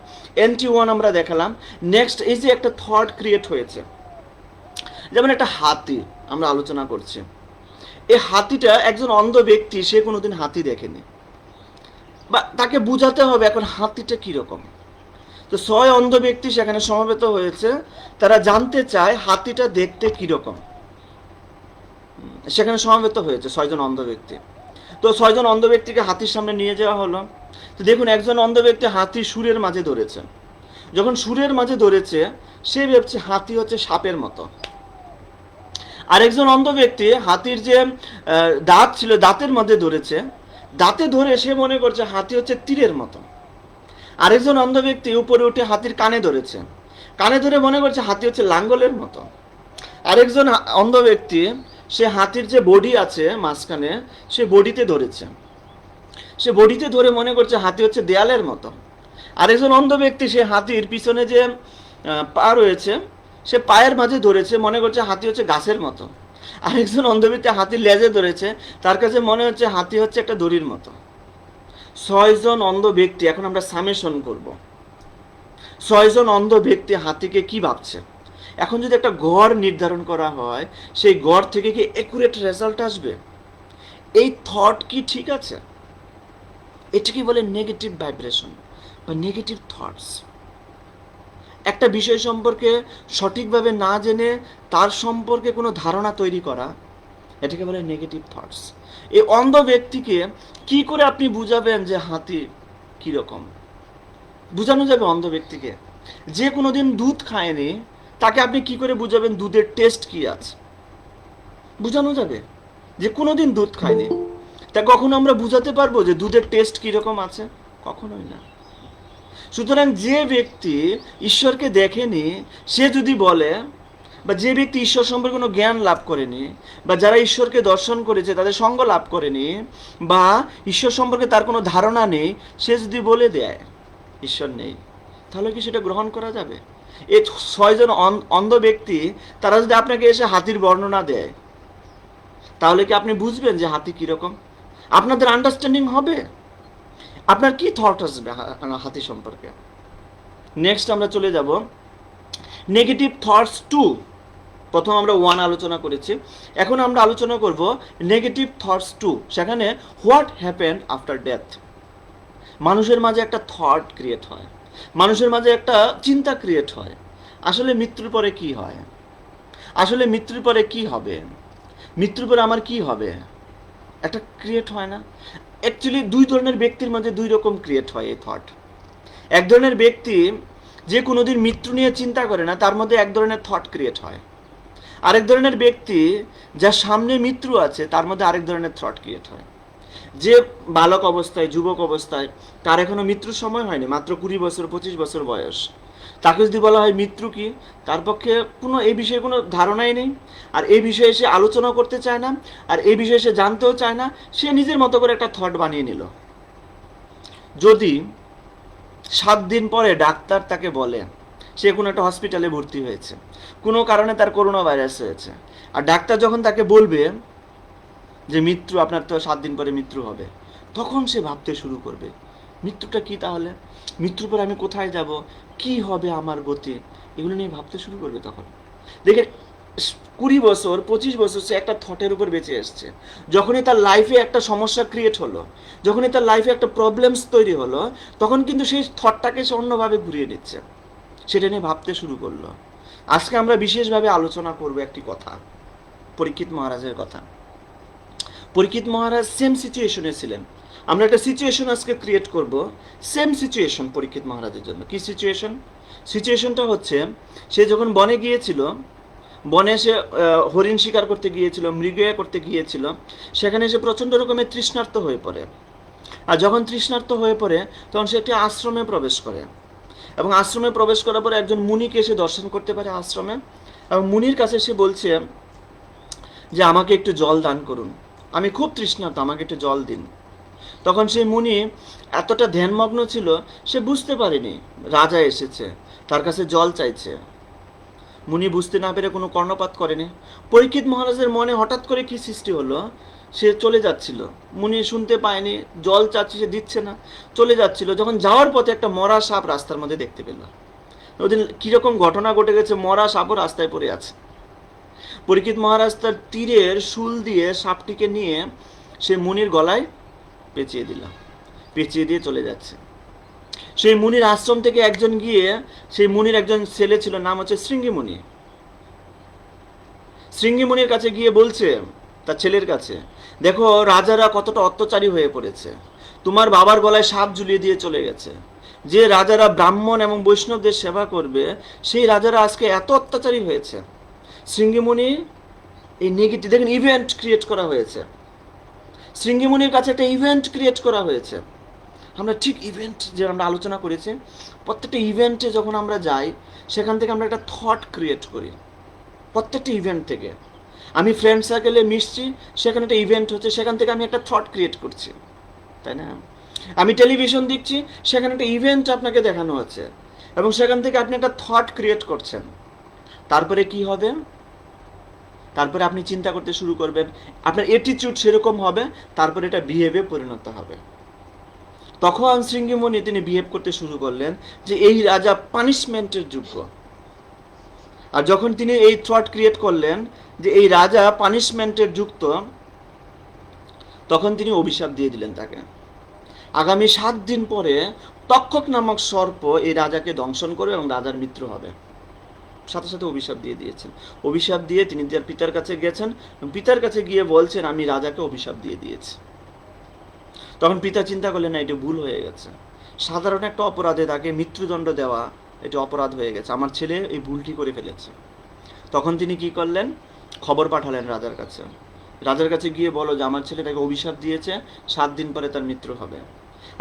NT1 আমরা দেখালাম। নেক্সট, এই যে একটা থট ক্রিয়েট হয়েছে, যেমন একটা হাতি আমরা আলোচনা করছি। এই হাতিটা একজন অন্ধ ব্যক্তি, সে কোনোদিন হাতি দেখেনি, বা তাকে বুঝাতে হবে এখন হাতিটা কিরকম। তো 6 অন্ধ ব্যক্তি সেখানে সমবেত হয়েছে, তারা জানতে চায় হাতিটা দেখতে কিরকম। সেখানে সমবেত হয়েছে 6 জন অন্ধ ব্যক্তি। তো 6 জন অন্ধ ব্যক্তিকে হাতির সামনে নিয়ে যাওয়া হলো। তো দেখুন, একজন অন্ধ ব্যক্তি হাতি সুরের মাঝে ধরেছে। যখন সুরের মাঝে ধরেছে, সে ভাবছে হাতি হচ্ছে সাপের মতো। আরেকজন অন্ধ ব্যক্তি হাতির যে দাঁত ছিল, দাঁতের মধ্যে ধরেছে, দাঁতে ধরে সে মনে করছে হাতি হচ্ছে তীরের মতো। আরেকজন অন্ধ ব্যক্তি উপরে উঠে হাতির কানে ধরেছে, কানে ধরে মনে করছে হাতি হচ্ছে লাঙ্গলের মতো। আরেকজন অন্ধ ব্যক্তি, সে হাতির যে বডি আছে মাঝখানে, সে বডিতে ধরেছে, সে বডিতে ধরে মনে করছে হাতি হচ্ছে দেয়ালের মতো। আরেকজন অন্ধ ব্যক্তি, সে হাতির পিছনে যে পা রয়েছে, সে পায়ের মাঝে ধরেছে, মনে করছে হাতি হচ্ছে গাছের মতো। আরেকজন অন্ধ ব্যক্তি হাতির লেজে ধরেছে, তার কাছে মনে হচ্ছে হাতি হচ্ছে একটা দড়ির মতো। 6 জন অন্ধ ব্যক্তি, এখন আমরা সামেশন করব। 6 জন অন্ধ ব্যক্তি হাতিকে কি ভাবছে। এখন যদি একটা গড় নির্ধারণ করা হয়, সেই গড় থেকে কি একুরেট রেজাল্ট আসবে? এই থট কি ঠিক আছে? এটাকে বলে নেগেটিভ ভাইব্রেশন বা নেগেটিভ থটস। একটা বিষয় সম্পর্কে সঠিকভাবে না জেনে তার সম্পর্কে কোনো ধারণা তৈরি করা, এটাকে বলে নেগেটিভ থটস। এই অন্ধ ব্যক্তিকে কি করে আপনি বুঝাবেন যে হাতি কিরকম? বুঝানো যাবে অন্ধ ব্যক্তিকে? যে কোনোদিন দুধ খায়নি, তাকে আপনি কি করে বুঝাবেন দুধের টেস্ট কি আছে? বুঝানো যাবে? যে কোনোদিন দুধ খায়নি, তা কখনো আমরা বুঝাতে পারবো যে দুধের টেস্ট কিরকম আছে? কখনোই না। সুতরাং যে ব্যক্তি ঈশ্বরকে দেখেনি, সে যদি বলে, বা যে ব্যক্তি ঈশ্বর সম্পর্কে কোনো জ্ঞান লাভ করেনি, বা যারা ঈশ্বরকে দর্শন করেছে তাদের সঙ্গ লাভ করেনি, বা ঈশ্বর সম্পর্কে তার কোনো ধারণা নেই, সে যদি বলে দেয় ঈশ্বর নেই, তাহলে কি সেটা গ্রহণ করা যাবে? এই 6 জন অন্ধ ব্যক্তি, তারা যদি আপনাকে এসে হাতির বর্ণনা দেয়, তাহলে কি আপনি বুঝবেন যে হাতি কিরকম? আপনাদের আন্ডারস্ট্যান্ডিং হবে? আপনার কি থট আসবে হাতি সম্পর্কে? নেক্সট আমরা চলে যাব নেগেটিভ থটস 2। প্রথম আমরা 1 আলোচনা করেছি, এখন আমরা আলোচনা করব নেগেটিভ থটস 2। সেখানে হোয়াট হ্যাপেন্ড আফটার ডেথ। মানুষের মাঝে একটা থট ক্রিয়েট হয়, মানুষের মাঝে একটা চিন্তা ক্রিয়েট হয়, আসলে মৃত্যুর পরে কি হয়, আসলে মৃত্যুর পরে কি হবে, মৃত্যুর পরে আমার কি হবে, একটা ক্রিয়েট হয় না? অ্যাকচুয়ালি 2 ধরনের ব্যক্তির মধ্যে 2 রকম ক্রিয়েট হয় এই থট। এক ধরনের ব্যক্তি যে কোনোদিন মৃত্যু নিয়ে চিন্তা করে না, তার মধ্যে এক ধরনের থট ক্রিয়েট হয়। আরেক ধরনের ব্যক্তি যার সামনে মৃত্যু আছে, তার মধ্যে আরেক ধরনের থট ক্রিয়েট হয়। যে বালক অবস্থায়, যুবক অবস্থায়, তার এখনো মৃত্যুর সময় হয়নি, মাত্র 20 বছর 25 বছর বয়স, তাকে যদি বলা হয় মৃত্যু কি, তার পক্ষে কোনো এই বিষয়ে কোনো ধারণাই নেই, আর এই বিষয়ে সে আলোচনা করতে চায় না, আর এই বিষয়ে সে জানতেও চায় না। সে নিজের মতো করে একটা থট বানিয়ে নিল। যদি 7 দিন পরে ডাক্তার তাকে বলে সে কোনো একটা হসপিটালে ভর্তি হয়েছে, কোনো কারণে তার করোনা ভাইরাস হয়েছে, আর ডাক্তার যখন তাকে বলবে যে মৃত্যু, আপনার তো 7 দিন পরে মৃত্যু হবে, তখন সে ভাবতে শুরু করবে মৃত্যুটা কি, তাহলে মৃত্যুর পর আমি কোথায় যাব, কি হবে আমার গতি, এগুলো নিয়ে ভাবতে শুরু করবে। তখন দেখেন 20 বছর 25 বছর সে একটা থটের উপর বেঁচে এসছে। যখনই তার লাইফে একটা সমস্যা ক্রিয়েট হলো, যখনই তার লাইফে একটা প্রবলেমস তৈরি হলো, তখন কিন্তু সেই থটটাকে সে অন্যভাবে ঘুরিয়ে নিচ্ছে, সেটা নিয়ে ভাবতে শুরু করলো। আজকে আমরা বিশেষভাবে আলোচনা করব একটি কথা, পরীক্ষিত মহারাজের কথা। পরীক্ষিত মহারাজ সেম সিচুয়েশনে ছিলেন। আমরা একটা সিচুয়েশন আজকে ক্রিয়েট করব, সেম সিচুয়েশন পরীক্ষিত মহারাজের জন্য। কি সিচুয়েশন? সিচুয়েশনটা হচ্ছে, সে যখন বনে গিয়েছিল, বনে সে হরিণ শিকার করতে গিয়েছিল, মৃগয়া করতে গিয়েছিল, সেখানে সে প্রচণ্ড রকমের তৃষ্ণার্ত হয়ে পড়ে। আর যখন তৃষ্ণার্ত হয়ে পড়ে, তখন সে একটি আশ্রমে প্রবেশ করে, এবং আশ্রমে প্রবেশ করার পরে একজন মুনিকে এসে দর্শন করতে পারে আশ্রমে, এবং মুনির কাছে সে বলছে যে আমাকে একটু জল দান করুন, আমি খুব তৃষ্ণার্ত, আমাকে একটু জল দিন। তখন সেই মুনি এতটা ধ্যানমগ্ন ছিল, সে বুঝতে পারেনি রাজা এসেছে, তার কাছে জল চাইছে। মুনি বুঝতে না পেরে কোনো কর্ণপাত করেনি। পরীক্ষিত মহারাজের মনে হঠাৎ করে কি সৃষ্টি হলো, সে চলে যাচ্ছিল, মুনি শুনতে পায়নি, জল চাচ্ছে, সে দিচ্ছে না, চলে যাচ্ছিল। যখন যাওয়ার পথে একটা মরা সাপ রাস্তার মধ্যে দেখতে পেল। ওদিন কিরকম ঘটনা ঘটে গেছে, মরা সাপও রাস্তায় পড়ে আছে। পরীক্ষিত মহারাজ তার তীরের শুল দিয়ে সাপটিকে নিয়ে সে মুনির গলায় পেঁচিয়ে দিল, পেঁচিয়ে দিয়ে চলে যাচ্ছে। সেই মুনির আশ্রম থেকে একজন গিয়ে, সেই মুনির একজন ছেলে ছিল, নাম হচ্ছে শৃঙ্গিমুনি। শৃঙ্গিমুনির কাছে গিয়ে বলছে তার ছেলের কাছে, দেখো রাজারা কতটা অত্যাচারী হয়ে পড়েছে, তোমার বাবার গলায় সাপ ঝুলিয়ে দিয়ে চলে গেছে। যে রাজারা ব্রাহ্মণ এবং বৈষ্ণবদের সেবা করবে, সেই রাজারা আজকে এত অত্যাচারী হয়েছে। শৃঙ্গিমুনি এই নেগেটিভ, দেখেন ইভেন্ট ক্রিয়েট করা হয়েছে, শৃঙ্গিমুনির কাছে একটা ইভেন্ট ক্রিয়েট করা হয়েছে। আমরা ঠিক ইভেন্ট যে আমরা আলোচনা করেছি, প্রত্যেকটা ইভেন্টে যখন আমরা যাই, সেখান থেকে আমরা একটা থট ক্রিয়েট করি। প্রত্যেকটা ইভেন্ট থেকে, আমি ফ্রেন্ড সার্কেলে মিশছি, সেখানে একটা ইভেন্ট হচ্ছে, সেখান থেকে আমি একটা থট ক্রিয়েট করছি, তাই না? আমি টেলিভিশন দেখছি, সেখানে একটা ইভেন্ট আপনাকে দেখানো হচ্ছে, এবং সেখান থেকে আপনি একটা থট ক্রিয়েট করছেন। তারপরে কি হবে? তারপরে আপনি চিন্তা করতে শুরু করবেন, আপনার অ্যাটিটিউড সেরকম হবে, তারপরে এটা বিহেভে পরিণত হবে। তখন শৃঙ্গিমণি তিনি বিহেভ করতে শুরু করলেন যে এই রাজা পানিশমেন্টের যোগ্য। আর যখন তিনি এই থট ক্রিয়েট করলেন যে এই রাজা পানিশমেন্টের যুক্ত, তখন তিনি অভিশাপ দিয়ে দিলেন তাকে। আগামী 7 দিন পরে তক্ষক নামক সর্প এই রাজাকে দংশন করবে এবং রাজার মৃত্যু হবে। সাথে সাথে অভিশাপ দিয়ে দিয়েছেন। অভিশাপ দিয়ে তিনি তার পিতার কাছে গেছেন, পিতার কাছে গিয়ে বলছেন আমি রাজাকে অভিশাপ দিয়ে দিয়েছি। তখন পিতা চিন্তা করলেন না, এটা ভুল হয়ে গেছে, সাধারণ একটা অপরাধে তাকে মৃত্যুদণ্ড দেওয়া এটা অপরাধ হয়ে গেছে, আমার ছেলে এই ভুলটি করে ফেলেছে। তখন তিনি কি করলেন, খবর পাঠালেন রাজার কাছে। রাজার কাছে গিয়ে বলো যে আমার ছেলেটাকে অভিশাপ দিয়েছে, 7 দিন পরে তার মৃত্যু হবে।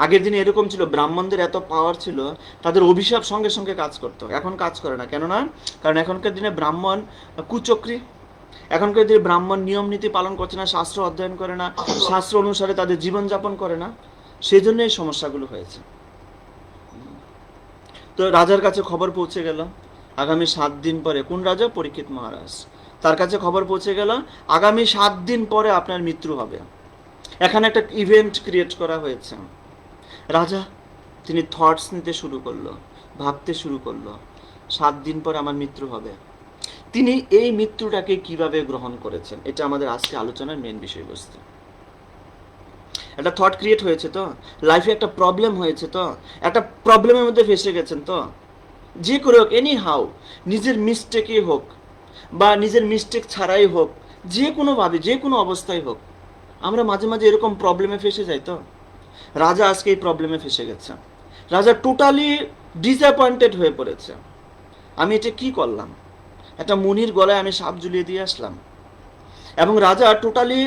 আগের দিনে এরকম ছিল, ব্রাহ্মণদের এত পাওয়ার ছিল, তাদের অভিশাপ সঙ্গে সঙ্গে কাজ করতো, এখন কাজ করে না। কেননা কারণ এখনকার দিনে ব্রাহ্মণ কুচক্রী, এখনকার দিনে ব্রাহ্মণ নিয়ম নীতি পালন করছে না, শাস্ত্র অধ্যয়ন করে না, শাস্ত্র অনুসারে তাদের জীবনযাপন করে না, সেই জন্য এই সমস্যাগুলো হয়েছে। তো রাজার কাছে খবর পৌঁছে গেল আগামী 7 দিন পরে, কোন রাজা? পরীক্ষিত মহারাজ। তার কাছে খবর পৌঁছে গেল আগামী 7 দিন পরে আপনার মৃত্যু হবে। এখানে একটা ইভেন্ট ক্রিয়েট করা হয়েছে। রাজা তিনি থটস নিতে শুরু করলো, ভাবতে শুরু করলো 7 দিন পরে আমার মৃত্যু হবে। তিনি এই মৃত্যুটাকে কিভাবে গ্রহণ করেছেন, এটা আমাদের আজকে আলোচনার মেন বিষয়বস্তু। একটা থট ক্রিয়েট হয়েছে তো, লাইফে একটা প্রবলেম হয়েছে তো, একটা প্রবলেমের মধ্যে ফেসে গেছেন তো, যে করে হোক, এনি হাউ, নিজের মিস্টেকই হোক বা নিজের মিস্টেক ছাড়াই হোক, যে কোনোভাবে যে কোনো অবস্থায় হোক, আমরা মাঝে মাঝে এরকম প্রবলেমে ফেসে যাই তো। রাজা আজকে এই প্রবলেমে ফেসে গেছে। রাজা টোটালি ডিসঅ্যাপয়েন্টেড হয়ে পড়েছে, আমি এটা কি করলাম, একটা মুনির গলায় আমি সাপ ঝুলিয়ে দিয়ে আসলাম। এবং রাজা টোটালি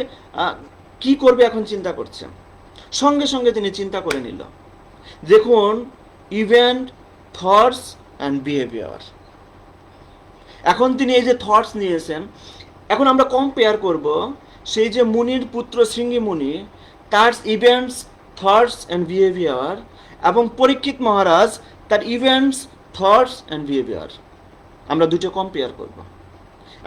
কি করবে এখন চিন্তা করছে। সঙ্গে সঙ্গে তিনি চিন্তা করে নিল, দেখুন ইভেন্ট, থটস অ্যান্ড বিহেভিয়ার। এখন তিনি এই যে থটস নিয়েছেন, এখন আমরা কম্পেয়ার করব সেই যে মুনির পুত্র শৃঙ্গি মুনি, তার ইভেন্টস, থটস অ্যান্ড বিহেভিয়ার, এবং পরীক্ষিত মহারাজ তার ইভেন্টস, থটস অ্যান্ড বিহেভিয়ার, আমরা দুটো কম্পেয়ার করব।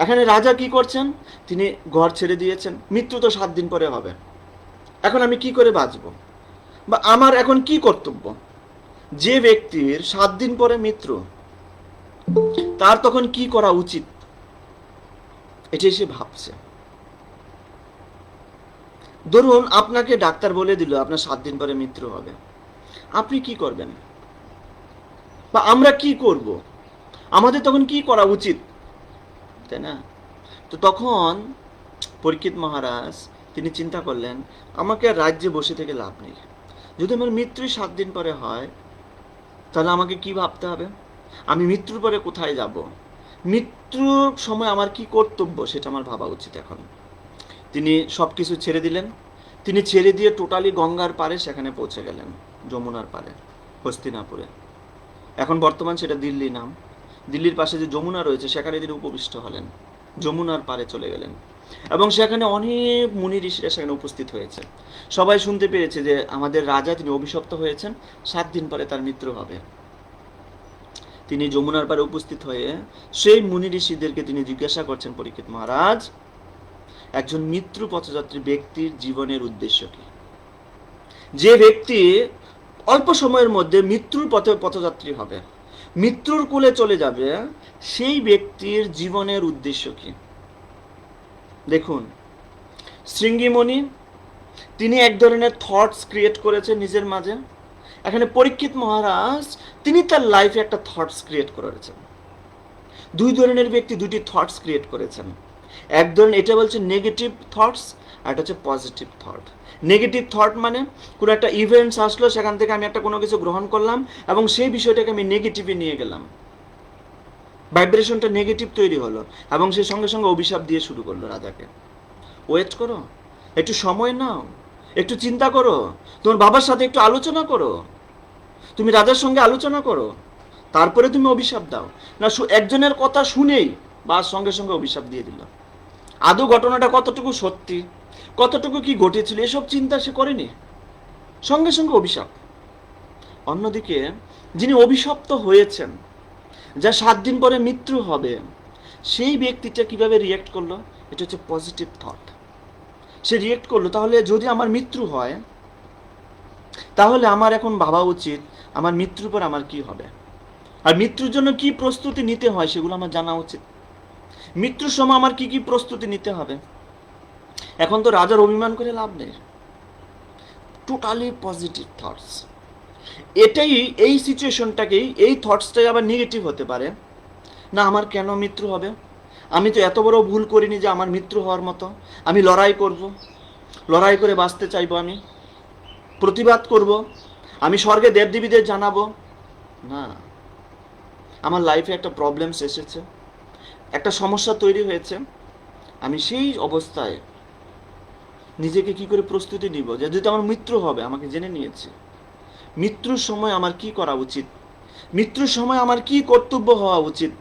এখানে রাজা কি করছেন, তিনি ঘর ছেড়ে দিয়েছেন, মৃত্যু তো 7 দিন পরে হবে, এখন আমি কি করে বাঁচব, বা আমার এখন কি কর্তব্য। যে ব্যক্তির 7 দিন পরে মৃত্যু, তার তখন কি করা উচিত, এটাই সে ভাবছে। ধরুন আপনাকে ডাক্তার বলে দিল আপনার 7 দিন পরে মৃত্যু হবে, আপনি কি করবেন, বা আমরা কি করব, আমাদের তখন কি করা উচিত, তাই না? তো তখন পরীক্ষিত মহারাজ তিনি চিন্তা করলেন, আমাকে আর রাজ্যে বসে থেকে লাভ নেই, যদি আমার মৃত্যু 7 দিন পরে হয়, তাহলে আমাকে কি ভাবতে হবে, আমি মৃত্যুর পরে কোথায় যাব, মৃত্যুর সময় আমার কি কর্তব্য, সেটা আমার ভাবা উচিত। এখন তিনি সব কিছু ছেড়ে দিলেন, তিনি ছেড়ে দিয়ে টোটালি গঙ্গার পারে সেখানে পৌঁছে গেলেন, যমুনার পারে, হস্তিনাপুরে। এখন বর্তমান সেটা দিল্লি নাম। দিল্লির পাশে যে যমুনা রয়েছে সেখানে তিনি উপবিষ্ট হলেন, যমুনার পারে চলে গেলেন, এবং সেখানে অনেক মুনি ঋষিরা সেখানে উপস্থিত হয়েছে। সবাই শুনতে পেরেছে যে আমাদের রাজা তিনি অভিশপ্ত হয়েছেন, 7 দিন পরে তার মৃত্যু হবে। তিনি যমুনার পারে উপস্থিত হয়ে সেই মুনি ঋষিদেরকে তিনি জিজ্ঞাসা করছেন, পরীক্ষিত মহারাজ, একজন মৃত্যু পথযাত্রী ব্যক্তির জীবনের উদ্দেশ্য কি? যে ব্যক্তি অল্প সময়ের মধ্যে মৃত্যুর পথযাত্রী হবে, মৃত্যুর কোলে চলে যাবে, সেই ব্যক্তির জীবনের উদ্দেশ্য কি? দেখুন, শৃঙ্গিমণি তিনি এক ধরনের থটস ক্রিয়েট করেছেন নিজের মাঝে। এখানে পরীক্ষিত মহারাজ তিনি তার লাইফে একটা থটস ক্রিয়েট করেছেন। দুই ধরনের ব্যক্তি দুটি থটস ক্রিয়েট করেছেন। এক ধরনের, এটা বলছে নেগেটিভ থটস, আর এটা হচ্ছে পজিটিভ থট। নেগেটিভ থট মানে কোনো একটা ইভেন্টস আসলো, সেখান থেকে আমি একটা কোনো কিছু গ্রহণ করলাম এবং সেই বিষয়টাকে আমি নেগেটিভে নিয়ে গেলাম, ভাইব্রেশনটা নেগেটিভ তৈরি হলো, এবং সে সঙ্গে সঙ্গে অভিশাপ দিয়ে শুরু করলো রাজাকে। ওয়েট করো, একটু সময় নাও, একটু চিন্তা করো, তোমার বাবার সাথে একটু আলোচনা করো, তুমি রাজার সঙ্গে আলোচনা করো, তারপরে তুমি অভিশাপ দাও। না, একজনের কথা শুনেই বা সঙ্গে সঙ্গে অভিশাপ দিয়ে দিল। আদৌ ঘটনাটা কতটুকু সত্যি, কতটুকু কি ঘটেছিল, এসব চিন্তা সে করেনি, সঙ্গে সঙ্গে অভিশাপ। অন্যদিকে যিনি অভিশপ্ত হয়েছেন, যা 7 দিন পরে মৃত্যু হবে, সেই ব্যক্তিটা কিভাবে রিয়েক্ট করলো, এটা হচ্ছে পজিটিভ থট। সে রিয়েক্ট করলো, তাহলে যদি আমার মৃত্যু হয়, তাহলে আমার এখন ভাবা উচিত আমার মৃত্যুর পর আমার কি হবে, আর মৃত্যুর জন্য কি প্রস্তুতি নিতে হয় সেগুলো আমার জানা উচিত। মৃত্যুর সময় আমার কি কি প্রস্তুতি নিতে হবে। এখন তো রাজার অভিমান করে লাভ নেই, টোটালি পজিটিভ থটস। এটাই, এই সিচুয়েশনটাকেই, এই থটসটাই আবার নেগেটিভ হতে পারে। না, আমার কেন মৃত্যু হবে, আমি তো এত বড় ভুল করিনি যে আমার মৃত্যু হওয়ার মতো। আমি লড়াই করব, লড়াই করে বাঁচতে চাইবো, আমি প্রতিবাদ করব, আমি স্বর্গে দেবদেবীদের জানাবো। না, আমার লাইফে একটা প্রবলেমস এসেছে, একটা সমস্যা তৈরি হয়েছে, আমি সেই অবস্থায় নিজেকে কি করে প্রস্তুতি নিব যে যদি আমার মৃত্যু হবে, আমাকে জেনে নিয়েছি মৃত্যুর সময় আমার কি করা উচিত, মৃত্যুর সময় আমার কি কর্তব্য হওয়া উচিত।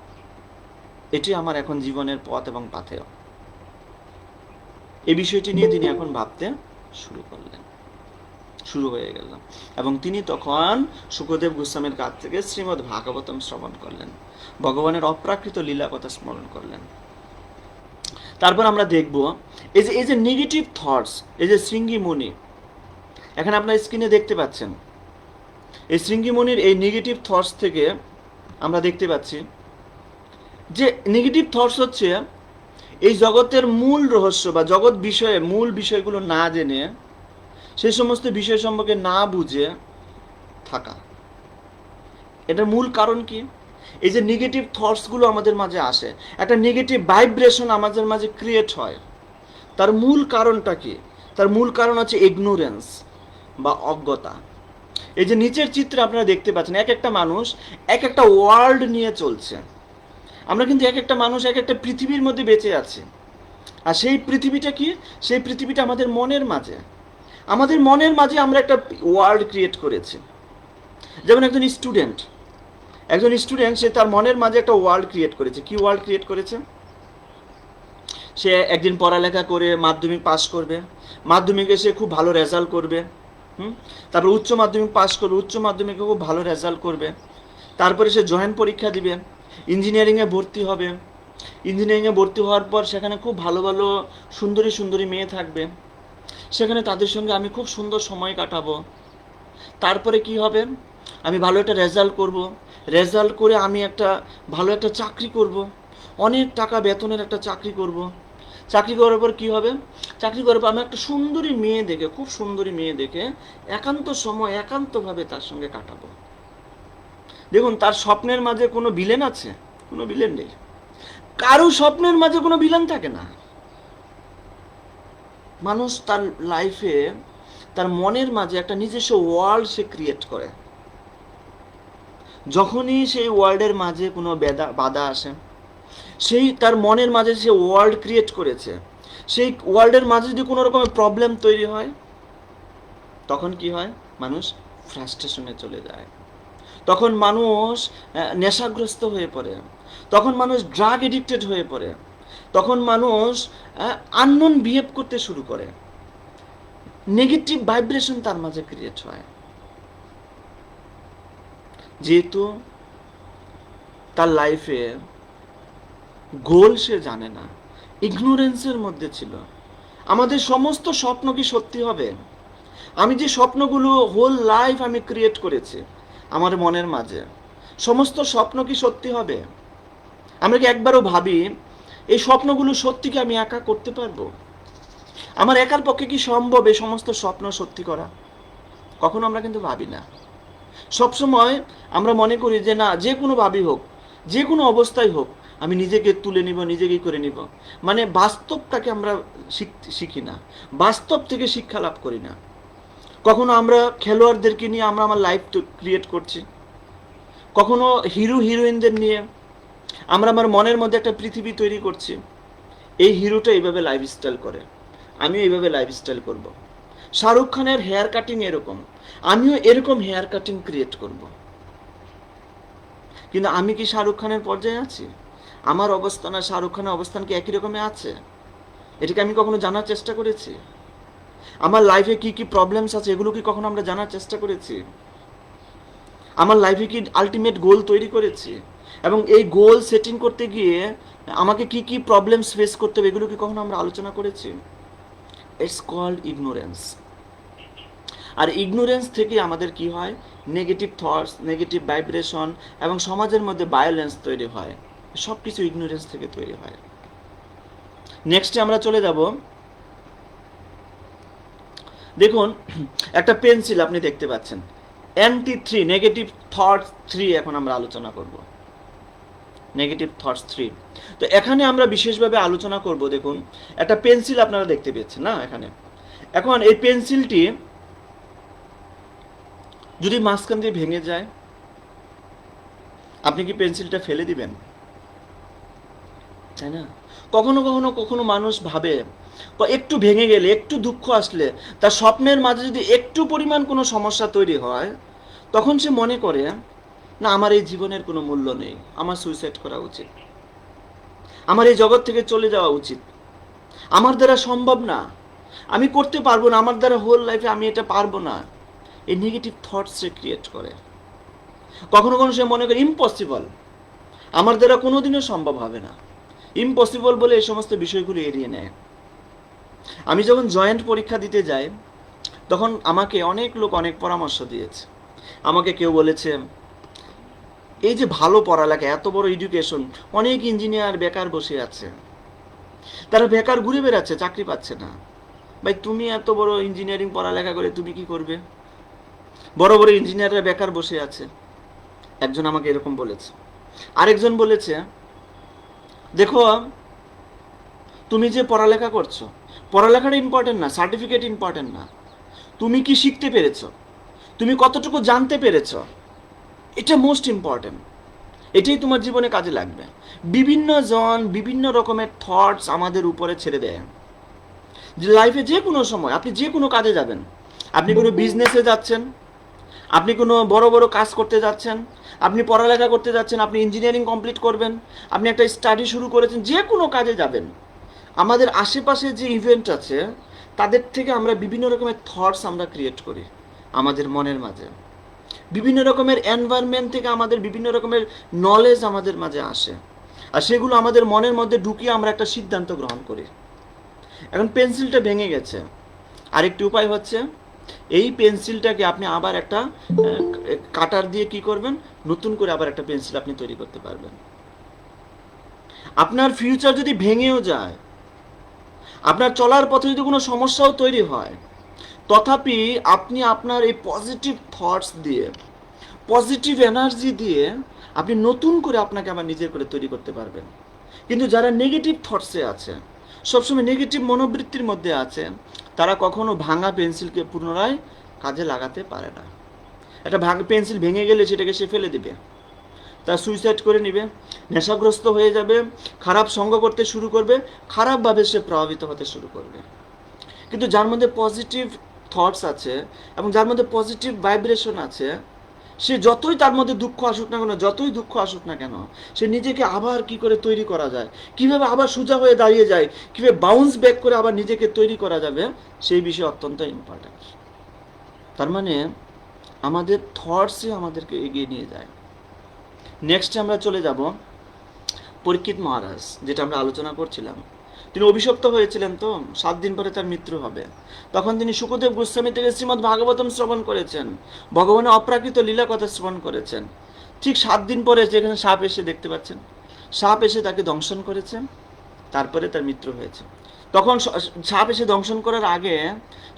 এটি আমার এখন জীবনের পথ এবং পাথেয়। এই বিষয়টি নিয়ে তিনি এখন ভাবতে শুরু হয়ে গেল, এবং তিনি তখন শুকদেব গোস্বামীর কাছ থেকে শ্রীমদ্ ভাগবতম শ্রবণ করলেন, ভগবানের অপ্রাকৃত লীলা কথা স্মরণ করলেন। তারপর আমরা দেখব এই যে নেগেটিভ থটস, এই যে শৃঙ্গি মুনি, এখানে আপনার স্ক্রিনে দেখতে পাচ্ছেন, এই শৃঙ্গি মুনির এই নেগেটিভ থটস থেকে আমরা দেখতে পাচ্ছি যে নেগেটিভ থটস হচ্ছে এই জগতের মূল রহস্য বা জগৎ বিষয়ে মূল বিষয়গুলো না জেনে, সেই সমস্ত বিষয় সম্পর্কে না বুঝে থাকা। এটার মূল কারণ কি? এই যে নেগেটিভ থটসগুলো আমাদের মাঝে আসে, একটা নেগেটিভ ভাইব্রেশন আমাদের মাঝে ক্রিয়েট হয়, তার মূল কারণটা কি? তার মূল কারণ হচ্ছে ইগনোরেন্স বা অজ্ঞতা। এই যে নিচের চিত্রে আপনারা দেখতে পাচ্ছেন, এক একটা মানুষ এক একটা ওয়ার্ল্ড নিয়ে চলছে। আমরা কিন্তু এক একটা মানুষ এক একটা পৃথিবীর মধ্যে বেঁচে আছি। আর সেই পৃথিবীটা কি? সেই পৃথিবীটা আমাদের মনের মাঝে, আমাদের মনের মাঝে আমরা একটা ওয়ার্ল্ড ক্রিয়েট করেছি। যেমন একজন স্টুডেন্ট সে তার মনের মাঝে একটা ওয়ার্ল্ড ক্রিয়েট করেছে। কি ওয়ার্ল্ড ক্রিয়েট করেছে? সে একদিন পড়ালেখা করে মাধ্যমিক পাস করবে, মাধ্যমিকে সে খুব ভালো রেজাল্ট করবে, তারপর উচ্চ মাধ্যমিক পাস করবে, উচ্চ মাধ্যমিকে খুব ভালো রেজাল্ট করবে, তারপরে সে জয়েন্ট পরীক্ষা দিবে, ইঞ্জিনিয়ারিংয়ে ভর্তি হবে। ইঞ্জিনিয়ারিংয়ে ভর্তি হওয়ার পর সেখানে খুব ভালো ভালো সুন্দরী সুন্দরী মেয়ে থাকবে, সেখানে তাদের সঙ্গে আমি খুব সুন্দর সময় কাটাবো। তারপরে কি হবে, আমি ভালো একটা রেজাল্ট করব, রেজাল্ট করে আমি একটা ভালো একটা চাকরি করব, অনেক টাকা বেতনের একটা চাকরি করব। চাকরি করার পর কী হবে, চাকরি করার পর আমি একটা সুন্দরী মেয়ে দেখে, খুব সুন্দরী মেয়ে দেখে একান্ত সময় একান্তভাবে তার সঙ্গে কাটাবো। দেখুন, তার স্বপ্নের মাঝে কোনো ভিলেন আছে? কোনো ভিলেন নেই। কারো স্বপ্নের মাঝে কোনো ভিলেন থাকে না। মানুষ তার লাইফে তার মনের মাঝে একটা নিজস্ব ওয়ার্ল্ড সে ক্রিয়েট করে। যখনই সেই ওয়ার্ল্ডের মাঝে কোনো বাধা আসে, সেই তার মনের মাঝে সে ওয়ার্ল্ড ক্রিয়েট করেছে, সেই ওয়ার্ল্ডের মাঝে যদি কোনো রকমের প্রবলেম তৈরি হয়, তখন কি হয়, মানুষ ফ্রাস্ট্রেশনে চলে যায়, তখন মানুষ নেশাগ্রস্ত হয়ে পড়ে, তখন মানুষ ড্রাগ এডিক্টেড হয়ে পড়ে, তখন মানুষ আননোন বিহেভ করতে শুরু করে, নেগেটিভ ভাইব্রেশন তার মাঝে ক্রিয়েট হয়। যেহেতু তার লাইফে গোল সে জানে না, ইগনোরেন্সের মধ্যে ছিল। আমাদের সমস্ত স্বপ্ন কি সত্যি হবে? আমি যে স্বপ্নগুলো হোল লাইফ আমি ক্রিয়েট করেছি আমার মনের মাঝে, সমস্ত স্বপ্ন কি সত্যি হবে? আমরা কি একবারও ভাবি এই স্বপ্নগুলো সত্যি কি আমি একা করতে পারবো? আমার একার পক্ষে কি সম্ভব এই সমস্ত স্বপ্ন সত্যি করা? কখনো আমরা কিন্তু ভাবি না। সবসময় আমরা মনে করি যে না, যে কোনো ভাবই হোক, যে কোনো অবস্থায় হোক, আমি নিজেকে তুলে নিব, নিজেকেই করে নিব। মানে বাস্তবটাকে আমরা শিখি না, বাস্তব থেকে শিক্ষা লাভ করি না। কখনো আমরা খেলোয়াড়দেরকে নিয়ে আমরা আমার লাইফ ক্রিয়েট করছি, কখনো হিরো হিরোইনদের নিয়ে আমরা আমার মনের মধ্যে একটা পৃথিবী তৈরি করছি। এই হিরোটা এইভাবে লাইফস্টাইল করে, আমিও এইভাবে লাইফস্টাইল করব। শাহরুখ খানের হেয়ার কাটিং এরকম, আমিও এরকম হেয়ার কাটিং ক্রিয়েট করব। কিন্তু আমি কি শাহরুখ খানের পর্যায়ে আছি? আমার অবস্থান আর শাহরুখ খানের অবস্থান কি একই রকমে আছে? এটাকে আমি কখনো জানার চেষ্টা করেছি? আমার লাইফে কি কি প্রবলেমস আছে এগুলো কি কখনো আমরা জানার চেষ্টা করেছি? আমার লাইফে কি আলটিমেট গোল তৈরি করেছি? এবং এই গোল সেটিং করতে গিয়ে আমাকে কি কি প্রবলেমস ফেস করতে হবে এগুলো কি কখনো আমরা আলোচনা করেছি? It's called ignorance. আর ইগনোরেন্স থেকে আমাদের কি হয়, নেগেটিভ থটস, নেগেটিভ ভাইব্রেশন এবং সমাজের মধ্যে ভায়োলেন্স তৈরি হয়। সব কিছু ইগনোরেন্স থেকে তৈরি হয়। নেক্সটে আমরা চলে যাব। দেখুন, একটা পেন্সিল আপনি দেখতে পাচ্ছেন, NT3, নেগেটিভ থটস 3 এখন আমরা আলোচনা করব। Negative thoughts 3। তো এখানে আমরা বিশেষভাবে আলোচনা করব। দেখুন, একটা পেন্সিল আপনারা দেখতে পেয়েছেন না এখানে। এখন এই পেন্সিলটি যদি মাঝখান দিয়ে ভেঙে যায়, আপনি কি পেন্সিলটা ফেলে দিবেন? তাই না? কখনো কখনো কখনো মানুষ ভাবে একটু ভেঙে গেলে, একটু দুঃখ আসলে, তার স্বপ্নের মাঝে যদি একটু পরিমাণ কোনো সমস্যা তৈরি হয়, তখন সে মনে করে না, আমার এই জীবনের কোনো মূল্য নেই, আমার সুইসাইড করা উচিত, আমার এই জগৎ থেকে চলে যাওয়া উচিত, আমার দ্বারা সম্ভব না, আমি করতে পারবো না, আমার দ্বারা হোল লাইফে আমি এটা পারবো না। এই নেগেটিভ থটস সে ক্রিয়েট করে। কখনো কখনো সে মনে করে ইম্পসিবল, আমার দ্বারা কোনোদিনও সম্ভব হবে না, ইম্পসিবল বলে এই সমস্ত বিষয়গুলো এড়িয়ে নেয়। আমি যখন জয়েন্ট পরীক্ষা দিতে যাই, তখন আমাকে অনেক লোক অনেক পরামর্শ দিয়েছে। আমাকে কেউ বলেছে, এই যে ভালো পড়ালেখা, এত বড় এডুকেশন, অনেক ইঞ্জিনিয়ার বেকার বসে আছে, তারা বেকার ঘুরে বেড়াচ্ছে, চাকরি পাচ্ছে না। ভাই, তুমি এত বড় ইঞ্জিনিয়ারিং পড়ালেখা করে তুমি কি করবে? বড় বড় ইঞ্জিনিয়াররা বেকার বসে আছে। একজন আমাকে এরকম বলেছে। আরেকজন বলেছে, দেখো, তুমি যে পড়ালেখা করছো, পড়ালেখাটা ইম্পর্টেন্ট না, সার্টিফিকেট ইম্পর্টেন্ট না, তুমি কি শিখতে পেরেছো, তুমি কতটুকু জানতে পেরেছো, এটা মোস্ট ইম্পর্টেন্ট। এটাই তোমার জীবনে কাজে লাগবে। বিভিন্ন জন বিভিন্ন রকমের থটস আমাদের উপরে ছেড়ে দেয়। যে লাইফে যে কোনো সময় আপনি যে কোনো কাজে যাবেন, আপনি কোনো বিজনেসে যাচ্ছেন, আপনি কোনো বড় বড় কাজ করতে যাচ্ছেন, আপনি পড়ালেখা করতে যাচ্ছেন, আপনি ইঞ্জিনিয়ারিং কমপ্লিট করবেন, আপনি একটা স্টাডি শুরু করেছেন, যে কোনো কাজে যাবেন, আমাদের আশেপাশে যে ইভেন্ট আছে তাদের থেকে আমরা বিভিন্ন রকমের থটস আমরা ক্রিয়েট করি আমাদের মনের মাঝে। বিভিন্ন রকমের এনভায়রনমেন্ট থেকে আমাদের বিভিন্ন রকমের নলেজ আমাদের মাঝে আসে, আর সেগুলো আমাদের মনের মধ্যে ঢুকিয়ে আমরা একটা সিদ্ধান্ত গ্রহণ করি। এখন পেন্সিলটা ভেঙে গেছে, আরেকটি উপায় হচ্ছে এই পেন্সিলটাকে আপনি আবার একটা কাটার দিয়ে কি করবেন, নতুন করে আবার একটা পেন্সিল আপনি তৈরি করতে পারবেন। আপনার ফিউচার যদি ভেঙেও যায়, আপনার চলার পথে যদি কোনো সমস্যাও তৈরি হয়, তথাপি আপনি আপনার এই পজিটিভ থটস দিয়ে, পজিটিভ এনার্জি দিয়ে আপনি নতুন করে আপনাকে আবার নিজের করে তৈরি করতে পারবেন। কিন্তু যারা নেগেটিভ থটসে আছে, সবসময় নেগেটিভ মনোবৃত্তির মধ্যে আছে, তারা কখনো ভাঙা পেন্সিলকে পুনরায় কাজে লাগাতে পারে না। একটা পেন্সিল ভেঙে গেলে সেটাকে সে ফেলে দেবে, তার সুইসাইড করে নেবে, নেশাগ্রস্ত হয়ে যাবে, খারাপ সঙ্গ করতে শুরু করবে, খারাপভাবে সে প্রভাবিত হতে শুরু করবে। কিন্তু যার মধ্যে পজিটিভ থটস আছে এবং যার মধ্যে পজিটিভ ভাইব্রেশন আছে, সে যতই তার মধ্যে দুঃখ আসুক না কেন, যতই দুঃখ আসুক না কেন, সে নিজেকে আবার কি করে তৈরি করা যায়, কিভাবে আবার সোজা হয়ে দাঁড়িয়ে যায়, কিভাবে বাউন্স ব্যাক করে আবার নিজেকে তৈরি করা যাবে, সেই বিষয়ে অত্যন্ত ইম্পর্টেন্ট। তার মানে আমাদের থটসই আমাদেরকে এগিয়ে নিয়ে যায়। নেক্সট আমরা চলে যাব পরীক্ষিত মহারাজ, যেটা আমরা আলোচনা করছিলাম। তিনি অভিশপ্ত হয়েছিলেন, তো 7 দিন পরে তার মৃত্যু হবে। তখন তিনি শুকদেব গোস্বামী থেকে শ্রীমদ্ ভাগবতম শ্রবণ করেছেন, ভগবানের অপ্রাকৃত লীলা কথা শ্রবণ করেছেন। ঠিক 7 দিন পরে যেখানে সাপ এসে, দেখতে পাচ্ছেন, সাপ এসে তাকে দংশন করেছে, তারপরে তার মৃত্যু হয়েছে। তখন সাপ এসে দংশন করার আগে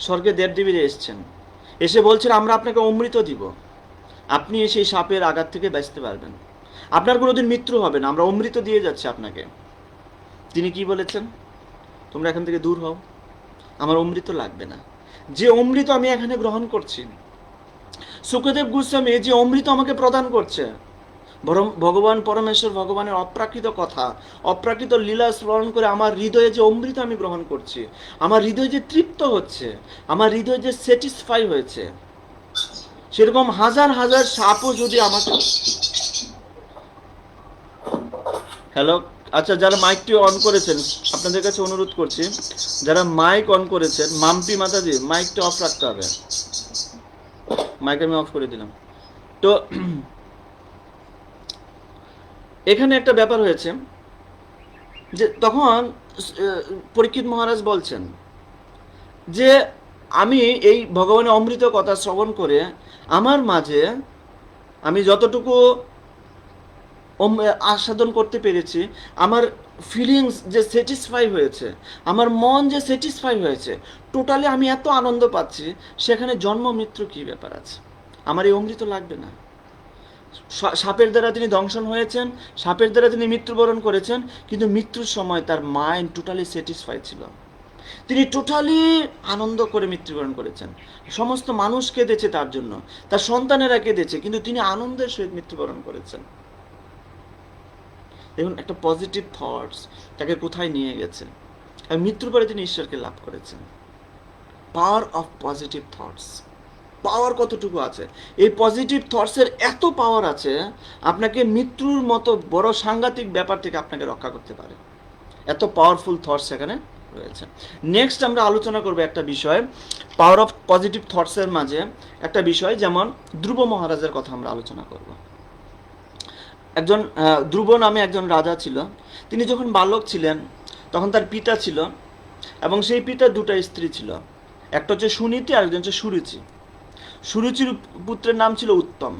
স্বর্গে দেবদেবীরা এসছেন, এসে বলছেন আমরা আপনাকে অমৃত দিব, আপনি সেই সাপের আঘাত থেকে বাঁচতে পারবেন, আপনার কোনোদিন মৃত্যু হবে না, আমরা অমৃত দিয়ে যাচ্ছি আপনাকে। তিনি কি বলেছেন, তোমরা এখান থেকে দূর হও, আমার অমৃত লাগবে না। যে অমৃত আমি এখানে গ্রহণ করছি, শুকদেব গোস্বামী যে অমৃত আমাকে প্রদান করছে, বরং ভগবান পরমেশ্বর ভগবানের অপ্রাকৃত কথা, অপ্রাকৃত লীলা স্মরণ করে আমার হৃদয়ে যে অমৃত আমি গ্রহণ করছি, আমার হৃদয় যে তৃপ্ত হচ্ছে, আমার হৃদয় যে স্যাটিসফাই হয়েছে, সেরকম হাজার হাজার সাপও যদি আমাকে, হ্যালো, আচ্ছা, যারা মাইকটি অন করেছেন আপনাদের কাছে অনুরোধ করছি, যারা মাইক অন করেছেন, মাম্পি মাতাজি মাইকটা অফ রাখতে হবে। মাইক আমি অফ করে দিলাম। তো এখানে একটা ব্যাপার হয়েছে যে তখন পরীক্ষিত মহারাজ বলছেন যে আমি এই ভগবানের অমৃত কথা শ্রবণ করে আমার মাঝে আমি যতটুকু আস্বাদন করতে পেরেছি, আমার ফিলিংস যে স্যাটিসফাই হয়েছে, আমার মন যে স্যাটিসফাই হয়েছে, টোটালি আমি এত আনন্দ পাচ্ছি, সেখানে জন্ম মৃত্যু কী ব্যাপার আছে, আমার এই অমৃত লাগবে না। সাপের দ্বারা তিনি দংশন হয়েছেন, সাপের দ্বারা তিনি মৃত্যুবরণ করেছেন, কিন্তু মৃত্যুর সময় তার মাইন্ড টোটালি স্যাটিসফাই ছিল, তিনি টোটালি আনন্দ করে মৃত্যুবরণ করেছেন। সমস্ত মানুষ কেঁদেছে তার জন্য, তার সন্তানেরা কেঁদেছে, কিন্তু তিনি আনন্দের সহিত মৃত্যুবরণ করেছেন। দেখুন, একটা পজিটিভ থটস তাকে কোথায় নিয়ে গেছে, আর মৃত্যুর পরে তিনি ঈশ্বরকে লাভ করেছেন। পাওয়ার অফ পজিটিভ থটস, পাওয়ার কতটুকু আছে, এই পজিটিভ থটসের এত পাওয়ার আছে, আপনাকে মৃত্যুর মতো বড় সাংঘাতিক ব্যাপার থেকে আপনাকে রক্ষা করতে পারে, এত পাওয়ারফুল থটস এখানে রয়েছে। নেক্সট আমরা আলোচনা করব একটা বিষয়, পাওয়ার অফ পজিটিভ থটসের মাঝে একটা বিষয়, যেমন ধ্রুব মহারাজের কথা আমরা আলোচনা করব। একজন ধ্রুব নামে একজন রাজা ছিল। তিনি যখন বালক ছিলেন তখন তার পিতা ছিল, এবং সেই পিতার 2টা স্ত্রী ছিল, একটা হচ্ছে সুনীতি আর একজন হচ্ছে সুরুচি। সুরুচির পুত্রের নাম ছিল উত্তম,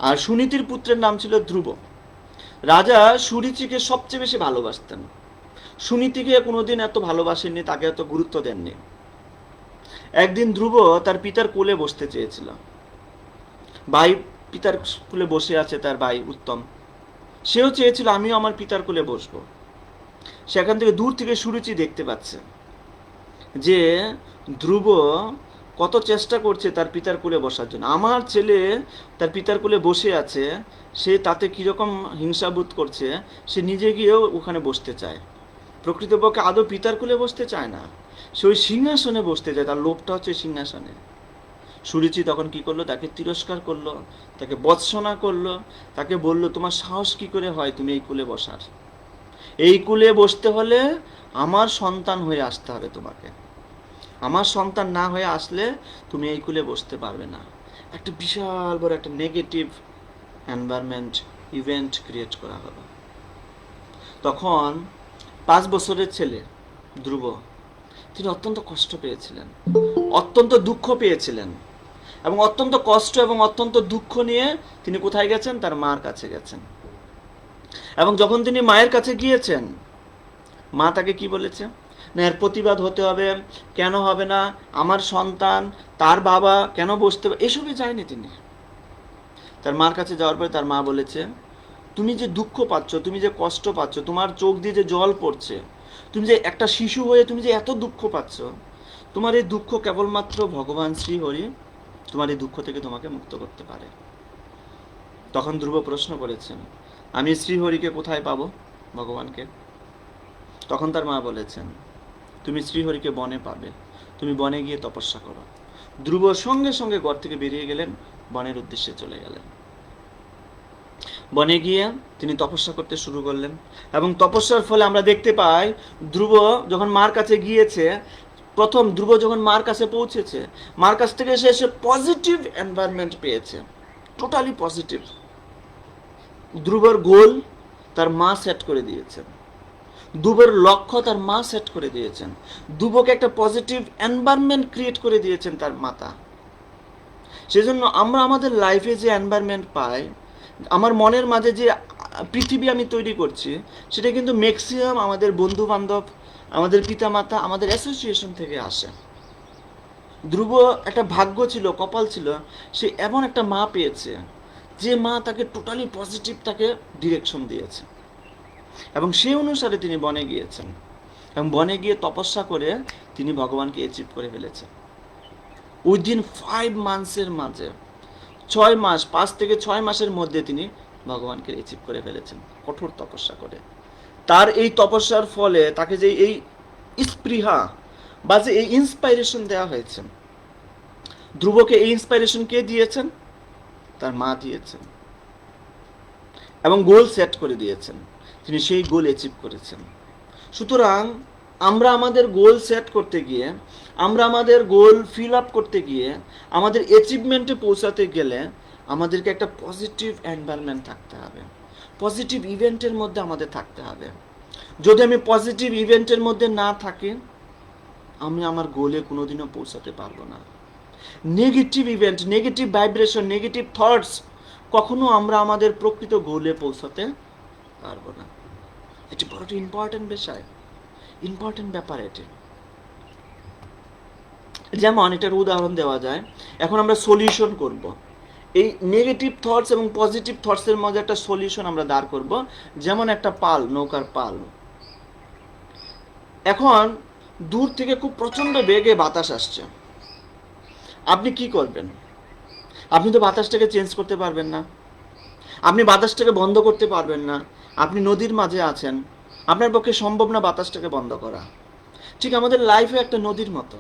আর সুনীতির পুত্রের নাম ছিল ধ্রুব। রাজা সুরুচিকে সবচেয়ে বেশি ভালোবাসতেন, সুনীতিকে কোনোদিন এত ভালোবাসেননি, তাকে এত গুরুত্ব দেননি। একদিন ধ্রুব তার পিতার কোলে বসতে চেয়েছিল, ভাই পিতার কোলে বসে আছে তার ভাই উত্তম, সেও চেয়েছিল আমিও আমার পিতার কোলে বসবো। সেখান থেকে দূর থেকে সুরুচি দেখতে পাচ্ছে যে ধ্রুব কত চেষ্টা করছে তার পিতার কোলে বসার জন্য, আমার ছেলে তার পিতার কোলে বসে আছে, সে তাতে কীরকম হিংসাবোধ করছে, সে নিজে গিয়েও ওখানে বসতে চায়। প্রকৃতপক্ষে আদৌ পিতার কোলে বসতে চায় না, সে ওই সিংহাসনে বসতে চায়, তার লোভটা হচ্ছে সিংহাসনে। সুরুচি তখন কি করলো, তাকে তিরস্কার করলো, তাকে বৎসনা করলো, তাকে বলল তোমার সাহস কি করে হয় তুমি এই কুলে বসার, এই কুলে বসতে হলে আমার সন্তান হয়ে আসতে হবে তোমাকে, আমার সন্তান না হয়ে আসলে তুমি এই কুলে বসতে পারবে না। একটা বিশাল বড় একটা নেগেটিভ এনভায়রনমেন্ট ইভেন্ট ক্রিয়েট করা হলো। তখন 5 বছরের ছেলে ধ্রুব, তিনি অত্যন্ত কষ্ট পেয়েছিলেন, অত্যন্ত দুঃখ পেয়েছিলেন, এবং অত্যন্ত কষ্ট এবং অত্যন্ত দুঃখ নিয়ে তিনি কোথায় গেছেন? তার মার কাছে গেছেন। এবং যখন তিনি মায়ের কাছে গিয়েছেন, মা তাকে কি বলেছে? না, এর প্রতিবাদ হতে হবে, কেন হবে না, আমার সন্তান, তার বাবা কেন বসতে হবে, এসবই যায়নি তিনি। তার মার কাছে যাওয়ার পরে তার মা বলেছে, তুমি যে দুঃখ পাচ্ছ, তুমি যে কষ্ট পাচ্ছ, তোমার চোখ দিয়ে যে জল পড়ছে, তুমি যে একটা শিশু হয়ে তুমি যে এত দুঃখ পাচ্ছ, তোমার এই দুঃখ কেবলমাত্র ভগবান শ্রীহরি তোমার এই দুঃখ থেকে তোমাকে মুক্ত করতে পারে। তখন ধ্রুব প্রশ্ন করেছেন, আমি শ্রীহরিকে কোথায় পাবো? ভগবানকে। তখন তার মা বলেছেন, তুমি শ্রীহরিকে বনে পাবে, তুমি বনে গিয়ে তপস্যা করো। ধ্রুব সঙ্গে সঙ্গে ঘর থেকে বেরিয়ে গেলেন, বনের উদ্দেশ্যে চলে গেলেন। বনে গিয়ে তিনি তপস্যা করতে শুরু করলেন, এবং তপস্যার ফলে আমরা দেখতে পাই ধ্রুব যখন মার কাছে গিয়েছে, প্রথম ধ্রুব যখন মার কাছে পৌঁছেছে, মার কাছ থেকে এসে পজিটিভ এনভায়রনমেন্ট পেয়েছে, টোটালি পজিটিভ। ধ্রুবর গোল তার মা সেট করে দিয়েছেন, ধ্রুবর লক্ষ্য তার মা সেট করে দিয়েছেন, ধ্রুবকে একটা পজিটিভ এনভায়রনমেন্ট ক্রিয়েট করে দিয়েছেন তার মাতা। সেজন্য আমরা আমাদের লাইফে যে এনভায়রনমেন্ট পাই, আমার মনের মাঝে যে পৃথিবী আমি তৈরি করছি, সেটা কিন্তু ম্যাক্সিমাম আমাদের বন্ধু বান্ধব, আমাদের পিতামাতা, আমাদের অ্যাসোসিয়েশন থেকে আসে। ধ্রুব একটা ভাগ্য ছিল, কপাল ছিল, সে এমন একটা মা পেয়েছে যে মা তাকে টোটালি পজিটিভ তাকে ডিরেকশন দিয়েছে, এবং সেই অনুসারে তিনি বনে গিয়েছেন, এবং বনে গিয়ে তপস্যা করে তিনি ভগবানকে অ্যাচিভ করে ফেলেছেন। উইদিন 5 মান্থসের মাঝে, 6 মাস, 5 থেকে 6 মাসের মধ্যে তিনি ভগবানকে অ্যাচিভ করে ফেলেছেন কঠোর তপস্যা করে। তার এই তপস্যার ফলে তাকে যে এই স্পৃহা বা যে এই ইন্সপাইরেশন দেওয়া হয়েছে, ধ্রুবকে এই ইন্সপাইরেশন কে দিয়েছেন? তার মা দিয়েছেন, এবং গোল সেট করে দিয়েছেন, তিনি সেই গোল অ্যাচিভ করেছেন। সুতরাং আমরা আমাদের গোল সেট করতে গিয়ে, আমরা আমাদের গোল ফিল আপ করতে গিয়ে, আমাদের অ্যাচিভমেন্টে পৌঁছাতে গেলে আমাদেরকে একটা পজিটিভ এনভায়রনমেন্ট থাকতে হবে, পজিটিভ ইভেন্টের মধ্যে আমাদের থাকতে হবে। যদি আমি পজিটিভ ইভেন্টের মধ্যে না থাকি, আমি আমার গোলে কোনোদিনও পৌঁছাতে পারবো না। Negative event, negative vibration, negative thoughts, কখনো আমরা আমাদের প্রকৃত গোলে পৌঁছাতে পারবো না। এটি বড় ইম্পর্টেন্ট বিষয়, ইম্পর্টেন্ট ব্যাপার এটি। যেমন এটার উদাহরণ দেওয়া যায়, এখন আমরা সলিউশন করব, এই নেগেটিভ থটস এবং পজিটিভ থটসের মধ্যে একটা সলিউশন আমরা দাঁড় করব। যেমন একটা পাল, নৌকার পাল, এখন দূর থেকে খুব প্রচন্ড বেগে বাতাস আসছে, আপনি কি করবেন? আপনি তো বাতাসটাকে চেঞ্জ করতে পারবেন না, আপনি বাতাসটাকে বন্ধ করতে পারবেন না, আপনি নদীর মাঝে আছেন, আপনার পক্ষে সম্ভব না বাতাসটাকে বন্ধ করা। ঠিক আমাদের লাইফে একটা নদীর মতো,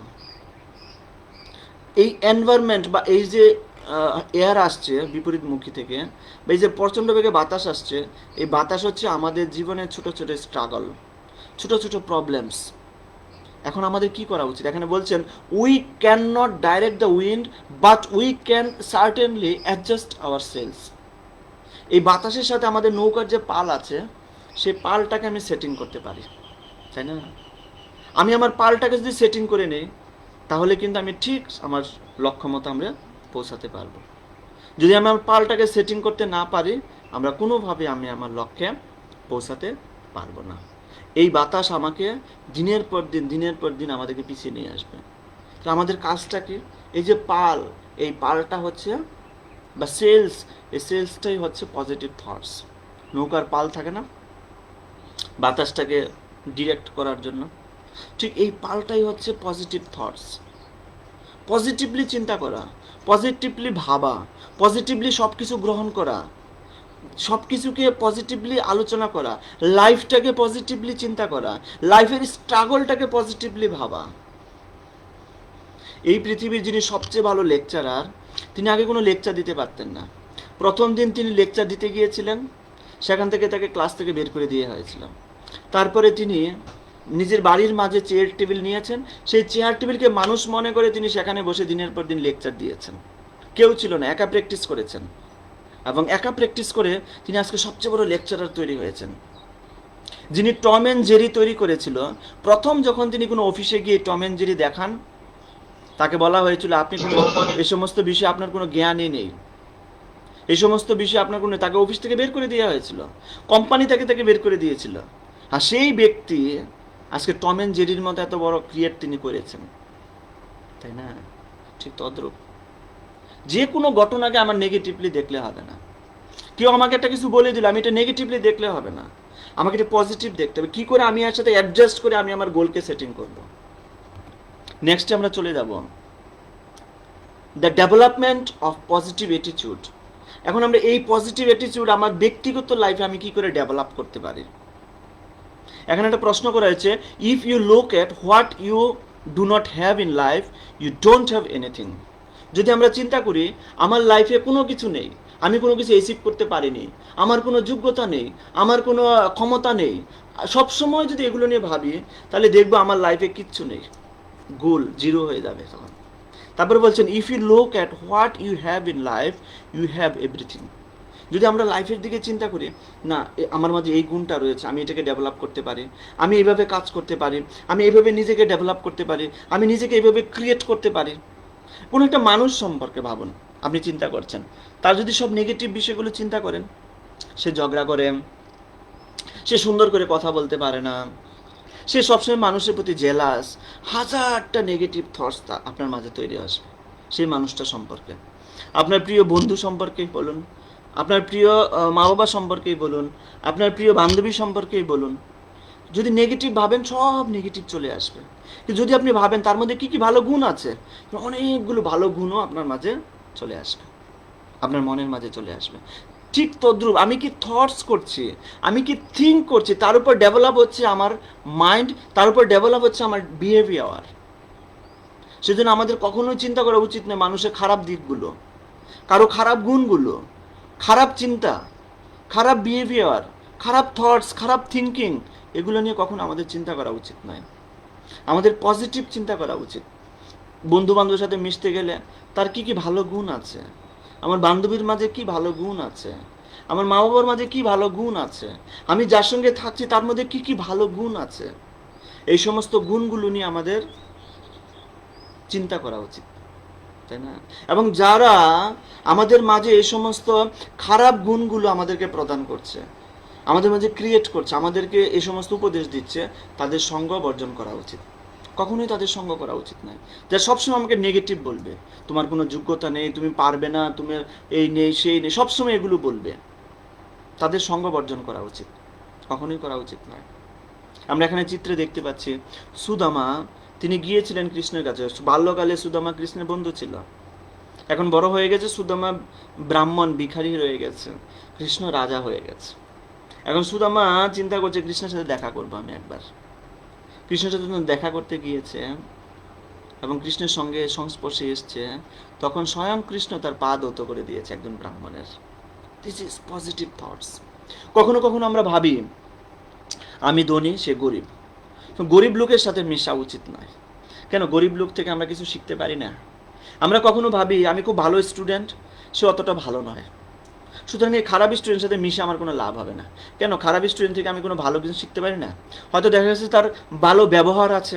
এই এনভায়রনমেন্ট বা এই যে এয়ার আসছে বিপরীতমুখী থেকে, বা এই যে প্রচণ্ড বেগে বাতাস আসছে, এই বাতাস হচ্ছে আমাদের জীবনের ছোট ছোট স্ট্রাগল, ছোট ছোট প্রবলেমস। এখন আমাদের কি করা উচিত? এখানে বলছেন, we can not direct the wind, but we can certainly adjust our sails. এই বাতাসের সাথে আমাদের নৌকার যে পাল আছে, সেই পালটাকে আমি সেটিং করতে পারি, তাই না? আমি আমার পালটাকে যদি সেটিং করে নিই, তাহলে কিন্তু আমি ঠিক আমার লক্ষ্যমতো আমরা পৌঁছাতে পারবো। যদি আমি আমার পালটাকে সেটিং করতে না পারি, আমরা কোনোভাবে আমি আমার লক্ষ্যে পৌঁছাতে পারবো না। এই বাতাস আমাকে দিনের পর দিন, দিনের পর দিন আমাদেরকে পিছিয়ে নিয়ে আসবে। তো আমাদের কাজটা কি? এই যে পাল, এই পালটা হচ্ছে বা সেলস, এই সেলসটাই হচ্ছে পজিটিভ থটস। নৌকার পাল থাকে না বাতাসটাকে ডিরেক্ট করার জন্য, ঠিক এই পালটাই হচ্ছে পজিটিভ থটস। পজিটিভলি চিন্তা করা, পজিটিভলি ভাবা, পজিটিভলি সব কিছু গ্রহণ করা, সব কিছুকে পজিটিভলি আলোচনা করা, লাইফটাকে পজিটিভলি চিন্তা করা, লাইফের স্ট্রাগলটাকে পজিটিভলি ভাবা। এই পৃথিবীর যিনি সবচেয়ে ভালো লেকচারার, তিনি আগে কোনো লেকচার দিতে পারতেন না। প্রথম দিন তিনি লেকচার দিতে গিয়েছিলেন, সেখান থেকে তাকে ক্লাস থেকে বের করে দিয়ে হয়েছিল। তারপরে তিনি নিজের বাড়ির মাঝে চেয়ার টেবিল নিয়েছেন, সেই চেয়ার টেবিলকে মানুষ মনে করে তিনি সেখানে বসে দিনের পর দিন লেকচার দিয়েছেন। কেউ ছিল না, একা প্র্যাকটিস করেছেন, এবং একা প্র্যাকটিস করে তিনি আজকে সবচেয়ে বড় লেকচারার তৈরি হয়েছেন। যিনি টম অ্যান্ড জেরি তৈরি করেছিল, প্রথম যখন তিনি কোনো অফিসে গিয়ে টম অ্যান্ড জেরি দেখান, তাকে বলা হয়েছিল আপনি কোনো এই সমস্ত বিষয়ে আপনার কোনো জ্ঞানই নেই, এই সমস্ত বিষয়ে আপনার কোনো, তাকে অফিস থেকে বের করে দেওয়া হয়েছিল, কোম্পানি তাকে বের করে দিয়েছিল। আর সেই ব্যক্তি আজকে টম অ্যান্ড জেরির মতো এত বড় ক্রিয়েট তিনি করেছেন, তাই না? ঠিক তদ্রূপ যে কোনো ঘটনাকে আমার নেগেটিভলি দেখলে হবে না। কেউ আমাকে একটা কিছু বলে দিল, আমি এটা নেগেটিভলি দেখলে হবে না, আমাকে এটা পজিটিভ দেখতে হবে, কি করে আমি এর সাথে অ্যাডজাস্ট করে আমি আমার গোলকে সেটিং করব। নেক্সটে আমরা চলে যাব the development of positive attitude. এখন আমরা এই পজিটিভ অ্যাটিটিউড আমার ব্যক্তিগত লাইফে আমি কি করে ডেভেলপ করতে পারি। এখানে একটা প্রশ্ন করা হয়েছে, if you look at what you do not have in life, you don't have anything. যদি আমরা চিন্তা করি আমার লাইফে কোনো কিছু নেই, আমি কোনো কিছু অ্যাচিভ করতে পারিনি, আমার কোনো যোগ্যতা নেই, আমার কোনো ক্ষমতা নেই, সবসময় যদি এগুলো নিয়ে ভাবি, তাহলে দেখবো আমার লাইফে কিচ্ছু নেই, গোল জিরো হয়ে যাবে তখন। তারপরে বলছেন, if you look at what you have in life, you have everything. যদি আমরা লাইফের দিকে চিন্তা করি, না আমার মাঝে এই গুণটা রয়েছে, আমি এটাকে ডেভেলপ করতে পারি, আমি এইভাবে কাজ করতে পারি, আমি এইভাবে নিজেকে ডেভেলপ করতে পারি, আমি নিজেকে এইভাবে ক্রিয়েট করতে পারি। কোনো একটা মানুষ সম্পর্কে ভাবুন, আপনি চিন্তা করছেন, তার যদি সব নেগেটিভ বিষয়গুলো চিন্তা করেন, সে ঝগড়া করে, সে সুন্দর করে কথা বলতে পারে না, সে সবসময় মানুষের প্রতি জেলাস, হাজারটা নেগেটিভ থটস আপনার মাঝে তৈরি আসবে সেই মানুষটা সম্পর্কে। আপনার প্রিয় বন্ধু সম্পর্কেই বলুন, আপনার প্রিয় মা বাবা সম্পর্কেই বলুন, আপনার প্রিয় বান্ধবী সম্পর্কেই বলুন, যদি নেগেটিভ ভাবেন সব নেগেটিভ চলে আসবে। কিন্তু যদি আপনি ভাবেন তার মধ্যে কি কি ভালো গুণ আছে, অনেকগুলো ভালো গুণও আপনার মাঝে চলে আসবে, আপনার মনের মাঝে চলে আসবে। ঠিক তদ্রূপ আমি কি থটস করছি, আমি কি থিঙ্ক করছি, তার উপর ডেভেলপ হচ্ছে আমার মাইন্ড, তার উপর ডেভেলপ হচ্ছে আমার বিহেভিয়ার। সেজন্য আমাদের কখনোই চিন্তা করা উচিত নয় মানুষের খারাপ দিকগুলো, কারো খারাপ গুণগুলো, খারাপ চিন্তা, খারাপ বিহেভিয়ার, খারাপ থটস, খারাপ থিঙ্কিং, এগুলো নিয়ে কখনো আমাদের চিন্তা করা উচিত নয়। আমাদের পজিটিভ চিন্তা করা উচিত। বন্ধু বান্ধবের সাথে মিশতে গেলে তার কি কি ভালো গুণ আছে, আমার বান্ধবীর মাঝে কি ভালো গুণ আছে, আমার মা বাবার মাঝে কি ভালো গুণ আছে, আমি যার সঙ্গে থাকছি তার মধ্যে কি কি ভালো গুণ আছে, এই সমস্ত গুণগুলো নিয়ে আমাদের চিন্তা করা উচিত, তাই না? এবং যারা আমাদের মাঝে এই সমস্ত খারাপ গুণগুলো আমাদেরকে প্রদান করছে, আমাদের মাঝে ক্রিয়েট করছে, আমাদেরকে এই সমস্ত উপদেশ দিচ্ছে, তাদের সঙ্গ বর্জন করা উচিত। কখনোই তাদের সঙ্গ করা উচিত নয়। যারা সবসময় আমাকে নেগেটিভ বলবে, তোমার কোনো যোগ্যতা নেই, তুমি পারবে না, তুমি এই নেই সেই নেই, সবসময় এগুলো বলবে, তাদের সঙ্গ বর্জন করা উচিত, কখনোই করা উচিত নয়। আমরা এখানে চিত্রে দেখতে পাচ্ছি সুদামা, তিনি গিয়েছিলেন কৃষ্ণের কাছে। বাল্যকালে সুদামা কৃষ্ণের বন্ধু ছিল, এখন বড় হয়ে গেছে, সুদামা ব্রাহ্মণ ভিখারি রয়ে গেছে, কৃষ্ণ রাজা হয়ে গেছে। এখন সুদামা চিন্তা করছে কৃষ্ণের সাথে দেখা করবো আমি একবার। কৃষ্ণের সাথে দেখা করতে গিয়েছে এবং কৃষ্ণের সঙ্গে সংস্পর্শে এসছে, তখন স্বয়ং কৃষ্ণ তার পা ধৌত করে দিয়েছে একজন ব্রাহ্মণের। This is positive thoughts. কখনো কখনো আমরা ভাবি আমি ধনী, সে গরিব, গরিব লোকের সাথে মেশা উচিত নয়। কেন? গরিব লোক থেকে আমরা কিছু শিখতে পারি না। আমরা কখনো ভাবি আমি খুব ভালো স্টুডেন্ট, সে অতটা ভালো নয়, সুতরাং এই খারাপ স্টুডেন্টের সাথে মিশে আমার কোনো লাভ হবে না। কেন? খারাপ স্টুডেন্ট থেকে আমি কোনো ভালো কিছু শিখতে পারি না। হয়তো দেখা যাচ্ছে তার ভালো ব্যবহার আছে,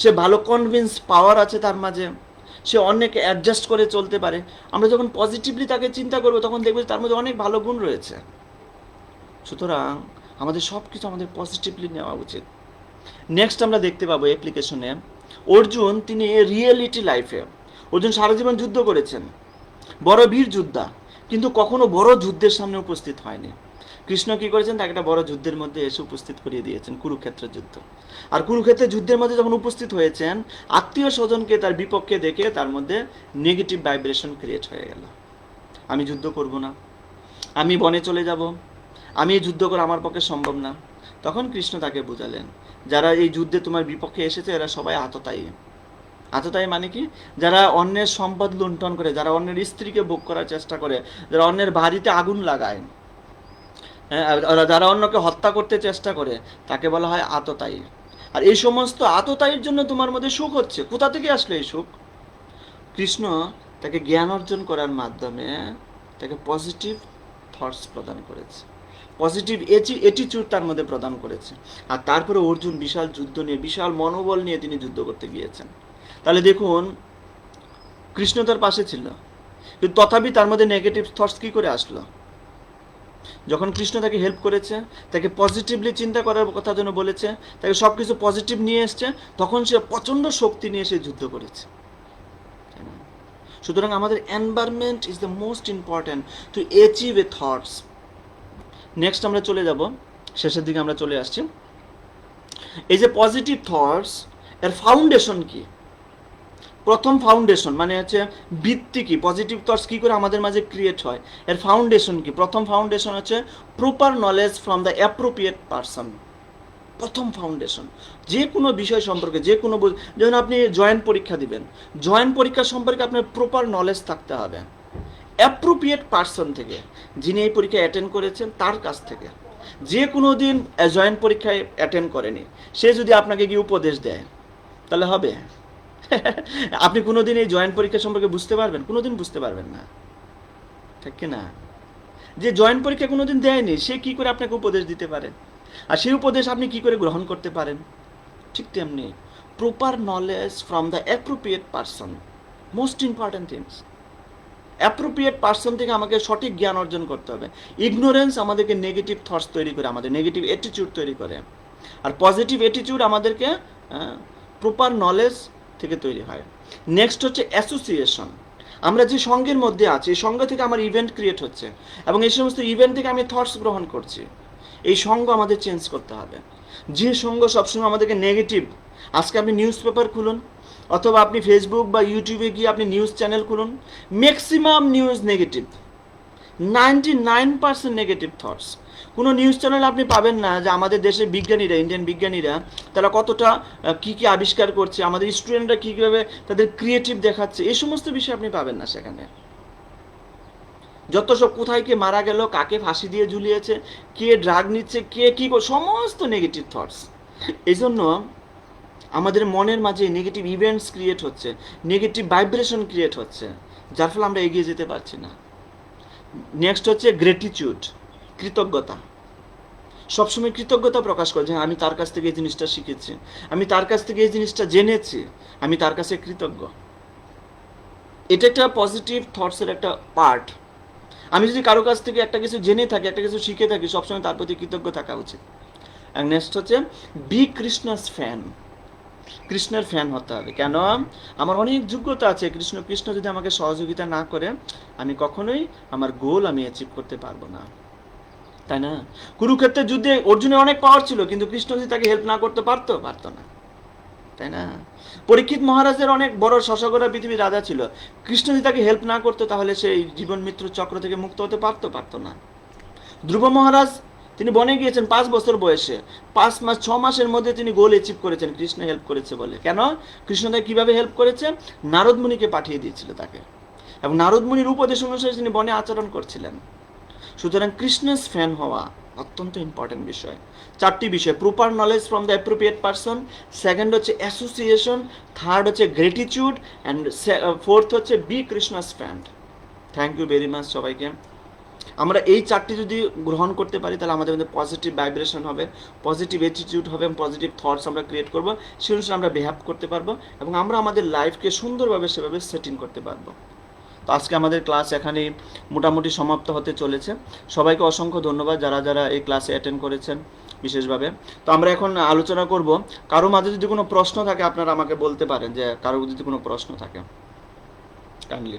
সে ভালো কনভিন্স পাওয়ার আছে তার মাঝে, সে অনেকে অ্যাডজাস্ট করে চলতে পারে। আমরা যখন পজিটিভলি তাকে চিন্তা করবো তখন দেখবো তার মধ্যে অনেক ভালো গুণ রয়েছে। সুতরাং আমাদের সব কিছু আমাদের পজিটিভলি নেওয়া উচিত। নেক্সট আমরা দেখতে পাবো অ্যাপ্লিকেশনে, অর্জুন তিনি রিয়েলিটি লাইফে, অর্জুন সারা জীবন যুদ্ধ করেছেন, বড় বীর যোদ্ধা, কিন্তু কখনো বড় যুদ্ধের সামনে উপস্থিত হয়নি। কৃষ্ণ কি করেছেন? তাকে একটা বড় যুদ্ধের মধ্যে এসে উপস্থিত করিয়ে দিয়েছেন, কুরুক্ষেত্রের যুদ্ধ। আর কুরুক্ষেত্রের যুদ্ধের মধ্যে যখন উপস্থিত হয়েছেন, আত্মীয় স্বজনকে তার বিপক্ষে দেখে তার মধ্যে নেগেটিভ ভাইব্রেশন ক্রিয়েট হয়ে গেল। আমি যুদ্ধ করব না, আমি বনে চলে যাব, আমি যুদ্ধ করা আমার পক্ষে সম্ভব না। তখন কৃষ্ণ তাকে বুঝালেন, যারা এই যুদ্ধে তোমার বিপক্ষে এসেছে এরা সবাই আততায়ী। আততায়ী মানে কি? যারা অন্যের সম্পদ লুণ্ঠন করে, যারা অন্যের স্ত্রীকে ভোগ করার চেষ্টা করে, যারা অন্যের বাড়িতে আগুন লাগায়, যারা অন্যকে হত্যা করতে চেষ্টা করে, তাকে বলা হয় আততায়ী। আর এই সমস্ত আততায়ীর জন্য তোমার মধ্যে সুখ হচ্ছে। কোথা থেকে আসলে এই সুখ? কৃষ্ণ তাকে জ্ঞান অর্জন করার মাধ্যমে তাকে পজিটিভ থটস প্রদান করেছে, পজিটিভ অ্যাটিটিউড তার মধ্যে প্রদান করেছে। আর তারপরে অর্জুন বিশাল যুদ্ধ নিয়ে, বিশাল মনোবল নিয়ে তিনি যুদ্ধ করতে গিয়েছেন। তাহলে দেখুন, কৃষ্ণ তার পাশে ছিল, কিন্তু তথাপি তার মধ্যে নেগেটিভ থটস কি করে আসলো? যখন কৃষ্ণ তাকে হেল্প করেছে, তাকে পজিটিভলি চিন্তা করার কথা যেন বলেছে, তাকে সব কিছু পজিটিভ নিয়ে এসছে, তখন সে প্রচণ্ড শক্তি নিয়ে সে যুদ্ধ করেছে। সুতরাং আমাদের environment is the most important to achieve A thoughts. Next আমরা চলে যাব, শেষের দিকে আমরা চলে আসছি। এই যে পজিটিভ থটস, এর ফাউন্ডেশন কি? প্রথম ফাউন্ডেশন মানে হচ্ছে ভিত্তি কি, পজিটিভ থটস কি করে আমাদের মাঝে ক্রিয়েট হয়, এর ফাউন্ডেশন কি? প্রথম ফাউন্ডেশন হচ্ছে proper knowledge from the appropriate person. প্রথম ফাউন্ডেশন যে কোনো বিষয় সম্পর্কে, যে কোনো, যেমন আপনি জয়েন্ট পরীক্ষা দিবেন, জয়েন্ট পরীক্ষা সম্পর্কে আপনার প্রপার নলেজ থাকতে হবে অ্যাপ্রোপ্রিয়েট পারসন থেকে, যিনি এই পরীক্ষা অ্যাটেন্ড করেছেন তার কাছ থেকে। যে কোনো দিন জয়েন্ট পরীক্ষায় অ্যাটেন্ড করেনি, সে যদি আপনাকে গিয়ে উপদেশ দেয় তাহলে হবে? আপনি কোনোদিন এই জয়েন্ট পরীক্ষা সম্পর্কে বুঝতে পারবেন? কোনোদিন বুঝতে পারবেন না, ঠিক কি না? যে জয়েন্ট পরীক্ষা কোনোদিন দেয়নি, সে কি করে আপনাকে উপদেশ দিতে পারে? আর সেই উপদেশ আপনি কি করে গ্রহণ করতে পারেন? ঠিক তেমনি proper knowledge from the appropriate person, most important things. Appropriate person থেকে আমাকে সঠিক জ্ঞান অর্জন করতে হবে। ইগনোরেন্স আমাদেরকে নেগেটিভ থটস তৈরি করে, আমাদের নেগেটিভ অ্যাটিটিউড তৈরি করে, আর পজিটিভ অ্যাটিটিউড আমাদেরকে প্রপার নলেজ থেকে তৈরি হয়। নেক্সট হচ্ছে অ্যাসোসিয়েশন। আমরা যে সঙ্গের মধ্যে আছি, এই সঙ্গ থেকে আমার ইভেন্ট ক্রিয়েট হচ্ছে, এবং এই সমস্ত ইভেন্ট থেকে আমি থটস গ্রহণ করছি। এই সঙ্গ আমাদের চেঞ্জ করতে হবে। যে সঙ্গ সবসময় আমাদেরকে নেগেটিভ, আজকে আপনি নিউজ পেপার খুলুন, অথবা আপনি ফেসবুক বা ইউটিউবে গিয়ে আপনি নিউজ চ্যানেল খুলুন, maximum news negative, 99% negative thoughts. কোনো নিউজ চ্যানেল আপনি পাবেন না যে আমাদের দেশের বিজ্ঞানীরা, ইন্ডিয়ান বিজ্ঞানীরা তারা কতটা কী কী আবিষ্কার করছে, আমাদের স্টুডেন্টরা কীভাবে তাদের ক্রিয়েটিভ দেখাচ্ছে, এই সমস্ত বিষয় আপনি পাবেন না সেখানে। যত সব কোথায় কে মারা গেল, কাকে ফাঁসি দিয়ে ঝুলিয়েছে, কে ড্রাগ নিচ্ছে, কে কী, সমস্ত নেগেটিভ থটস। এই জন্য আমাদের মনের মাঝে নেগেটিভ ইভেন্টস ক্রিয়েট হচ্ছে, নেগেটিভ ভাইব্রেশন ক্রিয়েট হচ্ছে, যার ফলে আমরা এগিয়ে যেতে পারছি না। নেক্সট হচ্ছে গ্রেটিটিউড, কৃতজ্ঞতা। সবসময় কৃতজ্ঞতা প্রকাশ করে যে আমি তার কাছ থেকে এই জিনিসটা শিখেছি, আমি তার কাছ থেকে এই জিনিসটা জেনেছি, আমি তার কাছে কৃতজ্ঞ। এটা একটা পজিটিভ থটসের একটা পার্ট। আমি যদি কারো কাছ থেকে একটা কিছু জেনে থাকি, একটা কিছু শিখে থাকি, সবসময় তার প্রতি কৃতজ্ঞ থাকা উচিত। আর নেক্সট হচ্ছে বি কৃষ্ণাস ফ্যান। কৃষ্ণের ফ্যান হতে হবে। কেন? আমার অনেক যোগ্যতা আছে, কৃষ্ণ যদি আমাকে সহযোগিতা না করে, আমি কখনোই আমার গোল আমি অ্যাচিভ করতে পারবো না, তাই না? কুরুক্ষেত্রের যুদ্ধে অর্জুনের অনেক পাওয়ার ছিল, কিন্তু কৃষ্ণ যদি তাকে হেল্প না করতে পারতো না, তাই না? পরীক্ষিত মহারাজের অনেক বড় শশাগরা পৃথিবীর রাজা ছিল, কৃষ্ণ যদি তাকে হেল্প না করতো তাহলে সেই জীবন মৃত্যুর চক্র থেকে মুক্ত হতে পারতো না। ধ্রুব মহারাজ, তিনি বনে গিয়েছেন 5 বছর বয়সে, 5 মাস 6 মাসের মধ্যে তিনি গোল অ্যাচিভ করেছেন, কৃষ্ণ হেল্প করেছে বলে। কেন? কৃষ্ণ তাকে কিভাবে হেল্প করেছে? নারদ মুনিকে পাঠিয়ে দিয়েছিল তাকে, এবং নারদ মুনির উপদেশ অনুসারে তিনি বনে আচরণ করছিলেন। সুতরাং কৃষ্ণের ফ্যান হওয়া অত্যন্ত ইম্পর্টেন্ট বিষয়। 4টি বিষয়: proper knowledge from the appropriate person, second হচ্ছে অ্যাসোসিয়েশন, থার্ড হচ্ছে গ্রেটিটিউড, অ্যান্ড ফোর্থ হচ্ছে be Krishna's fan. Thank you very much সবাইকে। আমরা এই 4টি যদি গ্রহণ করতে পারি, তাহলে আমাদের মধ্যে পজিটিভ ভাইব্রেশন হবে, পজিটিভ অ্যাটিটিউড হবে, এবং পজিটিভ থটস আমরা ক্রিয়েট করবো, সেই অনুসারে আমরা বিহেভ করতে পারবো, এবং আমরা আমাদের লাইফকে সুন্দরভাবে সেভাবে সেটিং করতে পারবো। তো আজকে আমাদের ক্লাস এখানে মোটামুটি সমাপ্ত হতে চলেছে। সবাইকে অসংখ্য ধন্যবাদ যারা যারা এই ক্লাসে অ্যাটেন্ড করেছেন বিশেষভাবে। তো আমরা এখন আলোচনা করব, কারো মাঝে যদি কোনো প্রশ্ন থাকে আপনারা আমাকে বলতে পারেন, যে কারো যদি কোনো প্রশ্ন থাকে কাইন্ডলি।